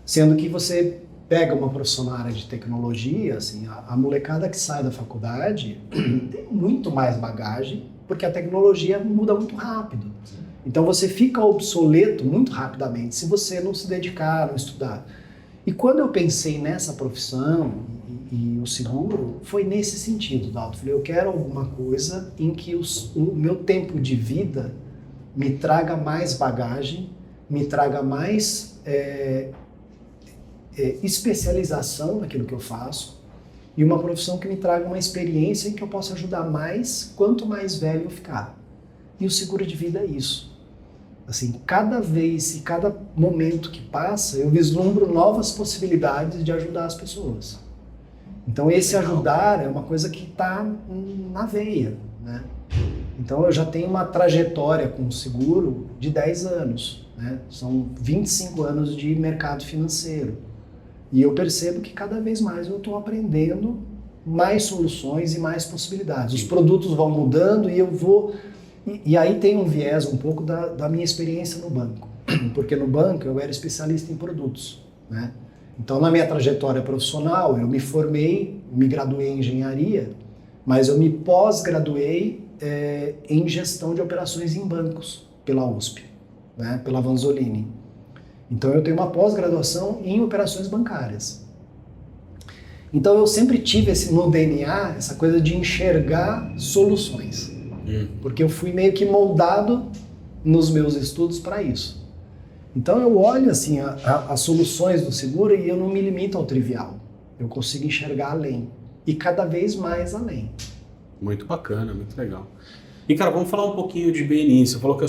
Sendo que você pega uma profissional na área de tecnologia, assim, a molecada que sai da faculdade tem muito mais bagagem, porque a tecnologia muda muito rápido. Então você fica obsoleto muito rapidamente se você não se dedicar, não estudar. E quando eu pensei nessa profissão e o seguro, foi nesse sentido, Dalton. Falei, eu quero alguma coisa em que o meu tempo de vida me traga mais bagagem, me traga mais especialização naquilo que eu faço, e uma profissão que me traga uma experiência em que eu possa ajudar mais quanto mais velho eu ficar. E o seguro de vida é isso. Assim, cada vez e cada momento que passa, eu vislumbro novas possibilidades de ajudar as pessoas. Então esse ajudar é uma coisa que está na veia, né? Então eu já tenho uma trajetória com o seguro de 10 anos, né? São 25 anos de mercado financeiro. E eu percebo que cada vez mais eu estou aprendendo mais soluções e mais possibilidades. Os produtos vão mudando e eu vou... E aí tem um viés um pouco da minha experiência no banco, porque no banco eu era especialista em produtos, né? Então na minha trajetória profissional eu me formei, me graduei em engenharia, mas eu me pós-graduei em gestão de operações em bancos pela USP, né? Pela Vanzolini. Então eu tenho uma pós-graduação em operações bancárias. Então eu sempre tive no DNA essa coisa de enxergar soluções. Porque eu fui meio que moldado nos meus estudos para isso. Então eu olho assim as soluções do seguro e eu não me limito ao trivial. Eu consigo enxergar além. E cada vez mais além. Muito bacana, muito legal. E cara, vamos falar um pouquinho de BNI. Você falou que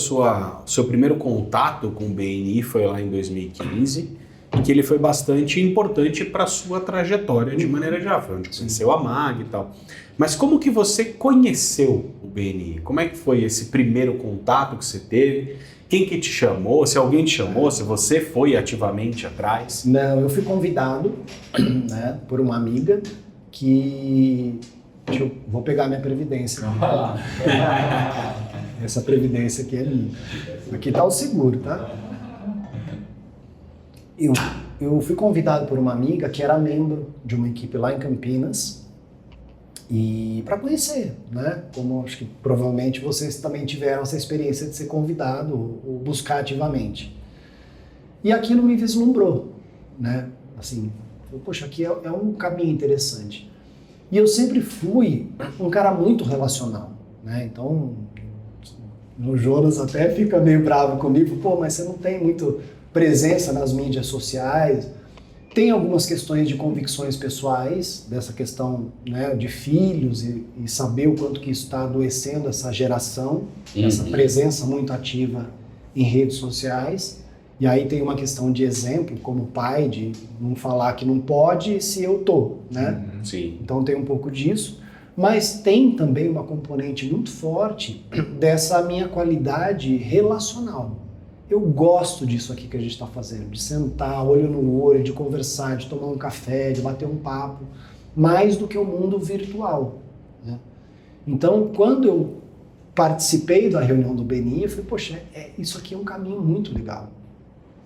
seu primeiro contato com o BNI foi lá em 2015 e que ele foi bastante importante para a sua trajetória de maneira geral. Foi onde conheceu a Mag e tal. Mas como que você conheceu o BNI? Como é que foi esse primeiro contato que você teve? Quem que te chamou? Se alguém te chamou? Se você foi ativamente atrás? Não, eu fui convidado, né, por uma amiga que... Vou pegar minha previdência. Essa previdência aqui é minha. Aqui está o seguro, tá? Eu fui convidado por uma amiga que era membro de uma equipe lá em Campinas e para conhecer, né? Como acho que provavelmente vocês também tiveram essa experiência de ser convidado ou buscar ativamente. E aquilo me vislumbrou, né? Assim, poxa, aqui é um caminho interessante. E eu sempre fui um cara muito relacional, né? Então, o Jonas até fica meio bravo comigo, pô, mas você não tem muito presença nas mídias sociais. Tem algumas questões de convicções pessoais, dessa questão, né, de filhos e saber o quanto que isso está adoecendo essa geração, essa presença muito ativa em redes sociais. E aí tem uma questão de exemplo, como pai, de não falar que não pode se eu tô, né? Sim. Então tem um pouco disso. Mas tem também uma componente muito forte dessa minha qualidade relacional. Eu gosto disso aqui que a gente está fazendo, de sentar olho no olho, de conversar, de tomar um café, de bater um papo, mais do que o mundo virtual, né? Então, quando eu participei da reunião do BNI, eu falei, poxa, isso aqui é um caminho muito legal,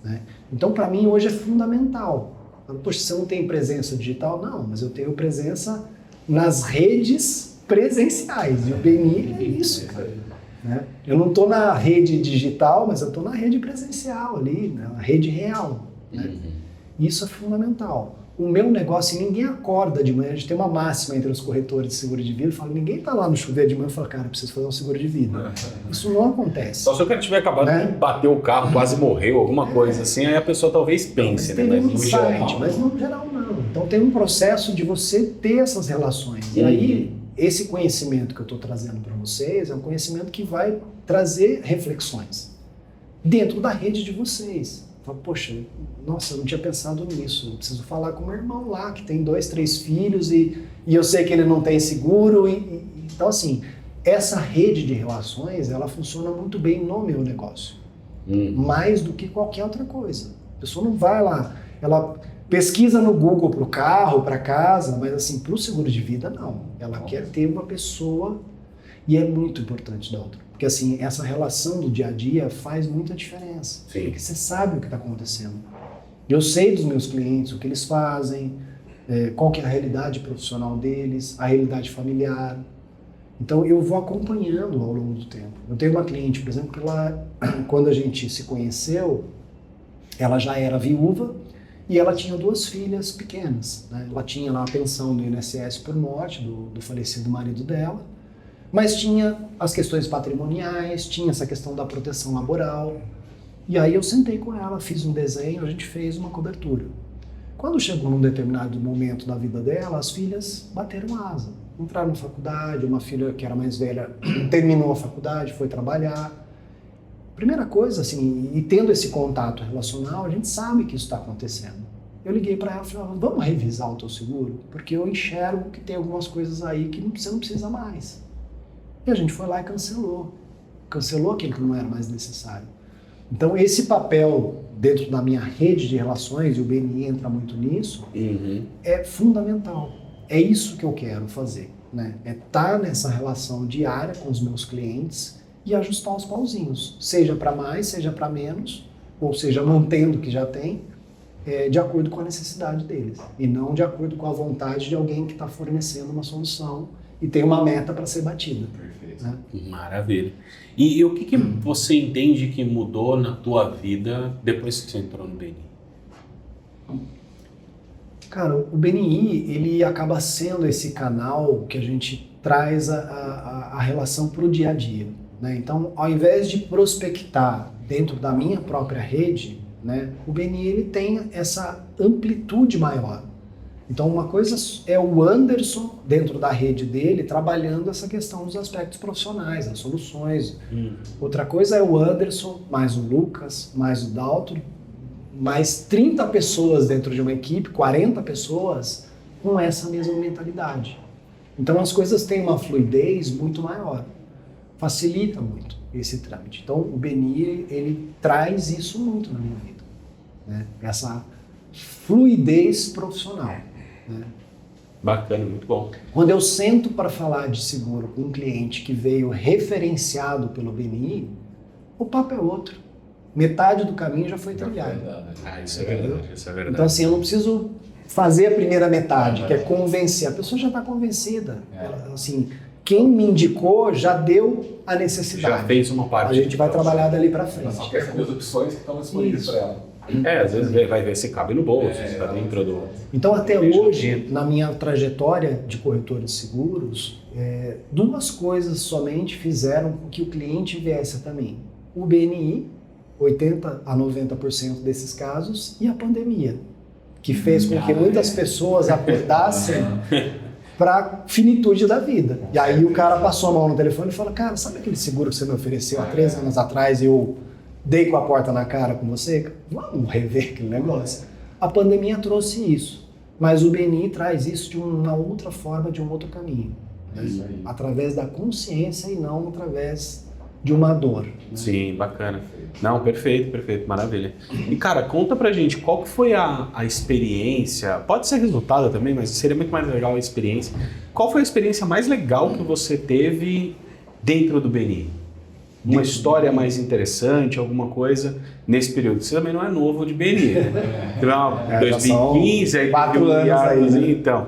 né? Então, para mim, hoje é fundamental. Poxa, você não tem presença digital? Não, mas eu tenho presença nas redes presenciais, e o BNI é isso, cara, né? Eu não estou na rede digital, mas eu estou na rede presencial ali, né? Na rede real, né? Isso é fundamental. O meu negócio, ninguém acorda de manhã, a gente tem uma máxima entre os corretores de seguro de vida, fala, ninguém está lá no chuveiro de manhã e fala, cara, eu preciso fazer um seguro de vida. Isso não acontece. Só se o cara tiver acabado de bater o carro, quase morreu, alguma coisa assim, aí a pessoa talvez pense, né? Mas Mas no geral, mas no geral não. Então tem um processo de você ter essas relações. E aí, esse conhecimento que eu estou trazendo para vocês é um conhecimento que vai trazer reflexões dentro da rede de vocês. Fala, poxa, nossa, eu não tinha pensado nisso. Eu preciso falar com o meu irmão lá, que tem 2, 3 filhos e eu sei que ele não tem seguro. Então, assim, essa rede de relações, ela funciona muito bem no meu negócio. Mais do que qualquer outra coisa. A pessoa não vai lá, ela pesquisa no Google para o carro, para casa, mas assim, para o seguro de vida, não. Ela quer ter uma pessoa, e é muito importante, Dalton, porque assim, essa relação do dia a dia faz muita diferença. Sim. Porque você sabe o que está acontecendo. Eu sei dos meus clientes, o que eles fazem, qual que é a realidade profissional deles, a realidade familiar. Então eu vou acompanhando ao longo do tempo. Eu tenho uma cliente, por exemplo, que ela, quando a gente se conheceu, ela já era viúva, e ela tinha 2 filhas pequenas, né? Ela tinha lá a pensão do INSS por morte do falecido marido dela, mas tinha as questões patrimoniais, tinha essa questão da proteção laboral. E aí eu sentei com ela, fiz um desenho, a gente fez uma cobertura. Quando chegou num determinado momento da vida dela, as filhas bateram asa. Entraram na faculdade, uma filha que era mais velha terminou a faculdade, foi trabalhar. Primeira coisa, assim, e tendo esse contato relacional, a gente sabe que isso está acontecendo. Eu liguei para ela e falei, vamos revisar o teu seguro? Porque eu enxergo que tem algumas coisas aí que você não precisa mais. E a gente foi lá e cancelou. Cancelou aquilo que não era mais necessário. Então, esse papel dentro da minha rede de relações, e o BNI entra muito nisso, é fundamental. É isso que eu quero fazer, né? É estar nessa relação diária com os meus clientes e ajustar os pauzinhos, seja para mais, seja para menos, ou seja, mantendo o que já tem, de acordo com a necessidade deles, e não de acordo com a vontade de alguém que está fornecendo uma solução e tem uma meta para ser batida. Perfeito. Né? Maravilha. E o que você entende que mudou na tua vida depois que você entrou no BNI? Cara, o BNI, ele acaba sendo esse canal que a gente traz a relação para o dia a dia. Né? Então, ao invés de prospectar dentro da minha própria rede, né, o BNI ele tem essa amplitude maior. Então, uma coisa é o Anderson, dentro da rede dele, trabalhando essa questão dos aspectos profissionais, das soluções. Outra coisa é o Anderson, mais o Lucas, mais o Dalton, mais 30 pessoas dentro de uma equipe, 40 pessoas, com essa mesma mentalidade. Então, as coisas têm uma fluidez muito maior. Facilita muito esse trâmite. Então, o BNI, ele traz isso muito na minha vida, né? Essa fluidez profissional, né? Bacana, muito bom. Quando eu sento para falar de seguro com um cliente que veio referenciado pelo BNI, o papo é outro. metade do caminho já foi trilhado. Isso é verdade, isso é verdade. Então assim, eu não preciso fazer a primeira metade, que é convencer. A pessoa já está convencida. Assim, quem me indicou já deu a necessidade. Já fez uma parte. A gente vai trabalhar dali para frente. Só quer saber as opções que estão disponíveis para ela. Às vezes vai ver se cabe no bolso, se está dentro do... Então, até hoje, na minha trajetória de corretor de seguros, duas coisas somente fizeram com que o cliente viesse até mim. O BNI, 80% a 90% desses casos, e a pandemia, que fez com que muitas pessoas acordassem para a finitude da vida. E aí o cara passou a mão no telefone e falou, cara, sabe aquele seguro que você me ofereceu há 3 anos atrás e eu dei com a porta na cara com você? Vamos rever aquele negócio. A pandemia trouxe isso, mas o BNI traz isso de uma outra forma, de um outro caminho. Através da consciência e não através de uma dor. Sim, bacana. Não, perfeito, maravilha. E cara, conta pra gente, qual que foi a experiência, pode ser resultado também, mas seria muito mais legal a experiência. Qual foi a experiência mais legal que você teve dentro do BNI? Uma história mais interessante, alguma coisa nesse período? Você também não é novo de BNI, né? Então, 2015, aí 4 anos aí, né? Então,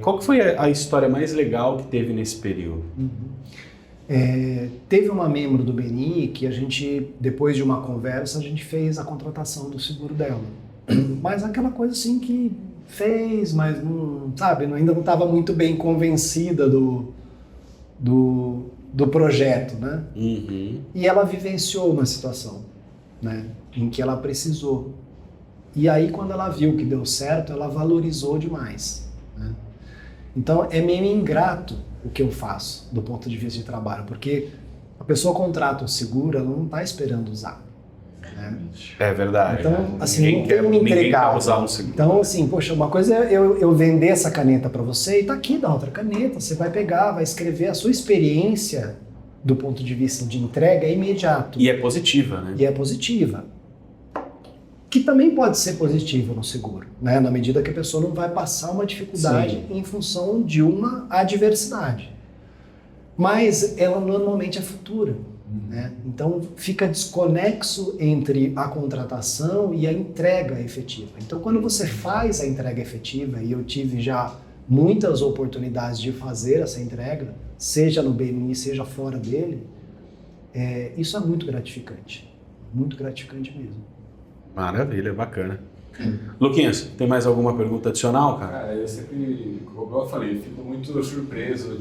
qual que foi a história mais legal que teve nesse período? Teve uma membro do BNI que a gente, depois de uma conversa, a gente fez a contratação do seguro dela. Mas aquela coisa assim que fez, mas não, sabe, ainda não estava muito bem convencida do projeto, né? E ela vivenciou uma situação, né, em que ela precisou. E aí, quando ela viu que deu certo, ela valorizou demais, né? Então, é meio ingrato o que eu faço do ponto de vista de trabalho, porque a pessoa contrata um seguro, ela não está esperando usar, né? É verdade. Então, assim, não tem me entregar. Usar um seguro. Então, assim, poxa, uma coisa é eu vender essa caneta para você e tá aqui, dá outra caneta, você vai pegar, vai escrever. A sua experiência do ponto de vista de entrega é imediato. E é positiva, né? E é positiva. Que também pode ser positiva no seguro, né? Na medida que a pessoa não vai passar uma dificuldade em função de uma adversidade. Mas ela normalmente é futura, né? Então fica desconexo entre a contratação e a entrega efetiva. Então quando você faz a entrega efetiva, e eu tive já muitas oportunidades de fazer essa entrega, seja no BNI, seja fora dele, isso é muito gratificante mesmo. Maravilha, bacana. Luquinhas, tem mais alguma pergunta adicional, cara? Cara, eu sempre, como eu falei, fico muito surpreso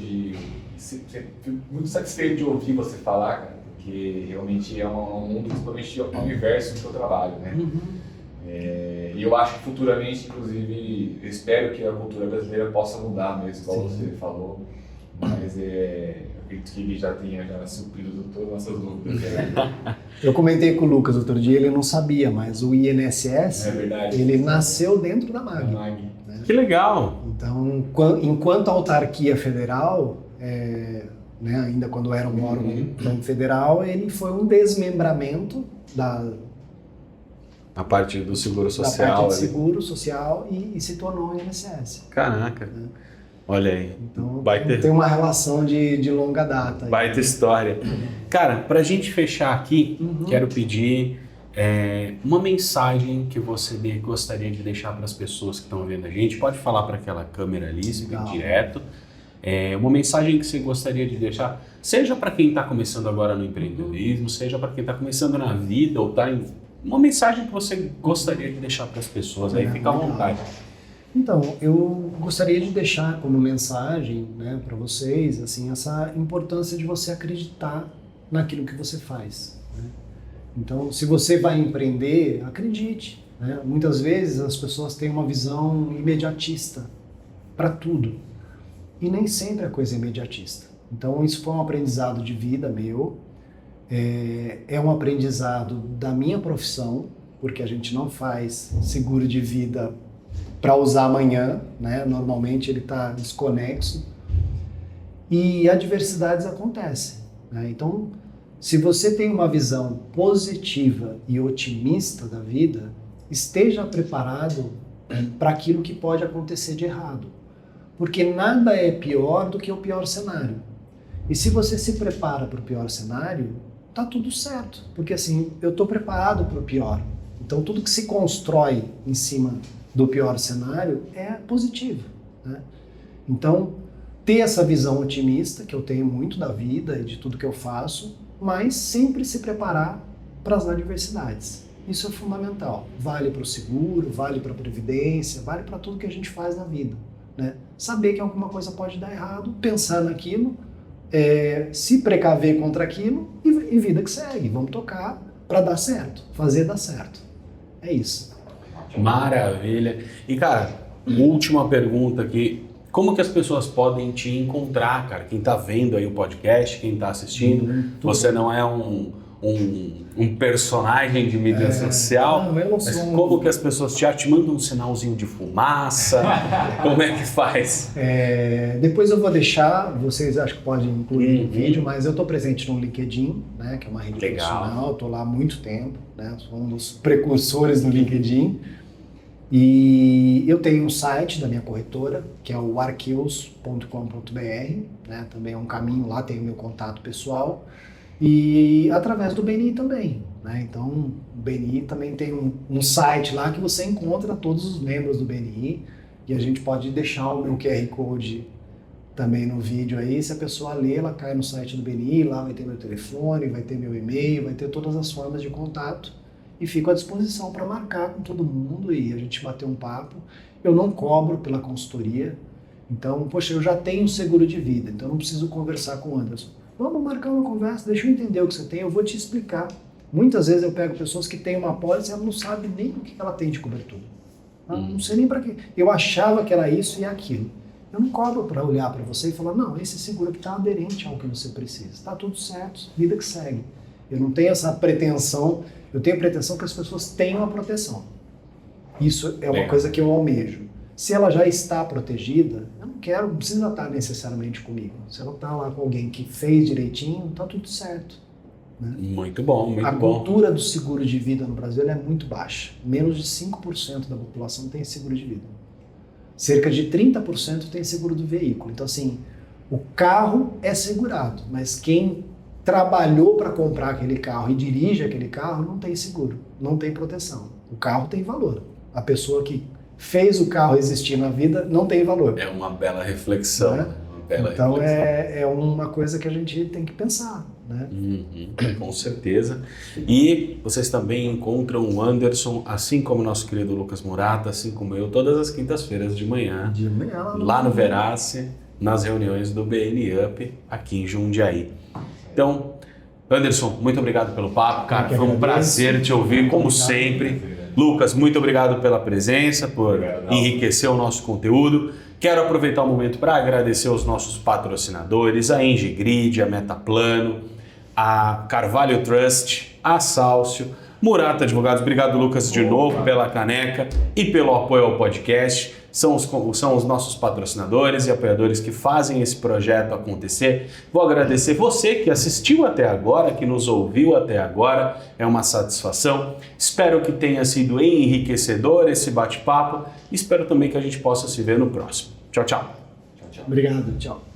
fico muito satisfeito de ouvir você falar, cara, porque realmente é um mundo totalmente ao inverso do seu trabalho, né? E eu acho que futuramente, inclusive, eu espero que a cultura brasileira possa mudar mesmo, igual você falou, mas acredito que ele já tenha suprido todas as nossas dúvidas. Eu comentei com o Lucas outro dia, ele não sabia, mas o INSS, ele nasceu dentro da MAG. Né? Que legal! Então, enquanto autarquia federal, né, ainda quando era um órgão federal, ele foi um desmembramento a parte do seguro social. Da parte do seguro social e se tornou o INSS. Caraca! Né? Olha aí. Então, tem uma relação de longa data. Baita história. Cara, pra gente fechar aqui, quero pedir uma mensagem que você gostaria de deixar para as pessoas que estão vendo a gente. Pode falar para aquela câmera ali, se vem direto. Uma mensagem que você gostaria de deixar, seja para quem está começando agora no empreendedorismo, seja para quem está começando na vida, ou tá em... Uma mensagem que você gostaria de deixar para as pessoas. Aí fica à vontade. Então, eu gostaria de deixar como mensagem, né, para vocês, assim, essa importância de você acreditar naquilo que você faz, né? Então, se você vai empreender, acredite, né? Muitas vezes as pessoas têm uma visão imediatista para tudo, e nem sempre a coisa é imediatista. Então, isso foi um aprendizado de vida meu, é um aprendizado da minha profissão, porque a gente não faz seguro de vida para usar amanhã, né? Normalmente ele está desconexo e adversidades acontecem, né? Então, se você tem uma visão positiva e otimista da vida, esteja preparado para aquilo que pode acontecer de errado, porque nada é pior do que o pior cenário. E se você se prepara para o pior cenário, tá tudo certo. Porque assim, eu estou preparado para o pior. Então tudo que se constrói em cima do pior cenário é positivo, né? Então, ter essa visão otimista, que eu tenho muito da vida e de tudo que eu faço, mas sempre se preparar para as adversidades. Isso é fundamental. Vale para o seguro, vale para a previdência, vale para tudo que a gente faz na vida, né? Saber que alguma coisa pode dar errado, pensar naquilo, se precaver contra aquilo e vida que segue. Vamos tocar para dar certo, fazer dar certo. É isso. Maravilha. E, cara, última pergunta aqui. Como que as pessoas podem te encontrar, cara? Quem tá vendo aí o podcast, quem tá assistindo, você não é um personagem de mídia social, não, eu não mas sou como que as pessoas te mandam um sinalzinho de fumaça? Como é que faz? Depois eu vou deixar, vocês acho que podem incluir no vídeo, mas eu estou presente no LinkedIn, né, que é uma rede profissional, estou lá há muito tempo, né, sou um dos precursores do LinkedIn. E eu tenho um site da minha corretora, que é o arqueus.com.br, né, também é um caminho lá, tem o meu contato pessoal. E através do BNI também, né? Então o BNI também tem um site lá que você encontra todos os membros do BNI e a gente pode deixar o meu QR Code também no vídeo aí. Se a pessoa ler, ela cai no site do BNI, lá vai ter meu telefone, vai ter meu e-mail, vai ter todas as formas de contato e fico à disposição para marcar com todo mundo e a gente bater um papo. Eu não cobro pela consultoria, então, poxa, eu já tenho seguro de vida, então eu não preciso conversar com o Anderson. Vamos marcar uma conversa, deixa eu entender o que você tem, eu vou te explicar. Muitas vezes eu pego pessoas que têm uma pólice e ela não sabe nem o que ela tem de cobertura. Não sei nem para quê. Eu achava que era isso e aquilo. Eu não cobro para olhar para você e falar, não, esse seguro aqui está aderente ao que você precisa. Está tudo certo, vida que segue. Eu não tenho essa pretensão, eu tenho a pretensão que as pessoas tenham a proteção. Isso é uma coisa que eu almejo. Se ela já está protegida, eu não precisa estar necessariamente comigo. Se ela está lá com alguém que fez direitinho, está tudo certo, né? Muito bom, muito bom. A cultura do seguro de vida no Brasil é muito baixa. Menos de 5% da população tem seguro de vida. Cerca de 30% tem seguro do veículo. Então, assim, o carro é segurado, mas quem trabalhou para comprar aquele carro e dirige aquele carro não tem seguro, não tem proteção. O carro tem valor. A pessoa que fez o carro existir na vida não tem valor. É uma bela reflexão. Né? Então é uma coisa que a gente tem que pensar, né? Com certeza. E vocês também encontram o Anderson, assim como o nosso querido Lucas Murata, assim como eu, todas as quintas-feiras de manhã lá no Verace, nas reuniões do BNI Up aqui em Jundiaí. Então, Anderson, muito obrigado pelo papo, cara. Foi um prazer te ouvir, como sempre. Lucas, muito obrigado pela presença, por enriquecer o nosso conteúdo. Quero aproveitar o momento para agradecer aos nossos patrocinadores, a EngeGrid, a Metaplano, a Carvalho Trust, a Sálcio, Murata Advogados. Obrigado, Lucas, de novo pela caneca e pelo apoio ao podcast. São os nossos patrocinadores e apoiadores que fazem esse projeto acontecer. Vou agradecer você que assistiu até agora, que nos ouviu até agora. É uma satisfação. Espero que tenha sido enriquecedor esse bate-papo. Espero também que a gente possa se ver no próximo. Tchau, tchau. Obrigado, tchau.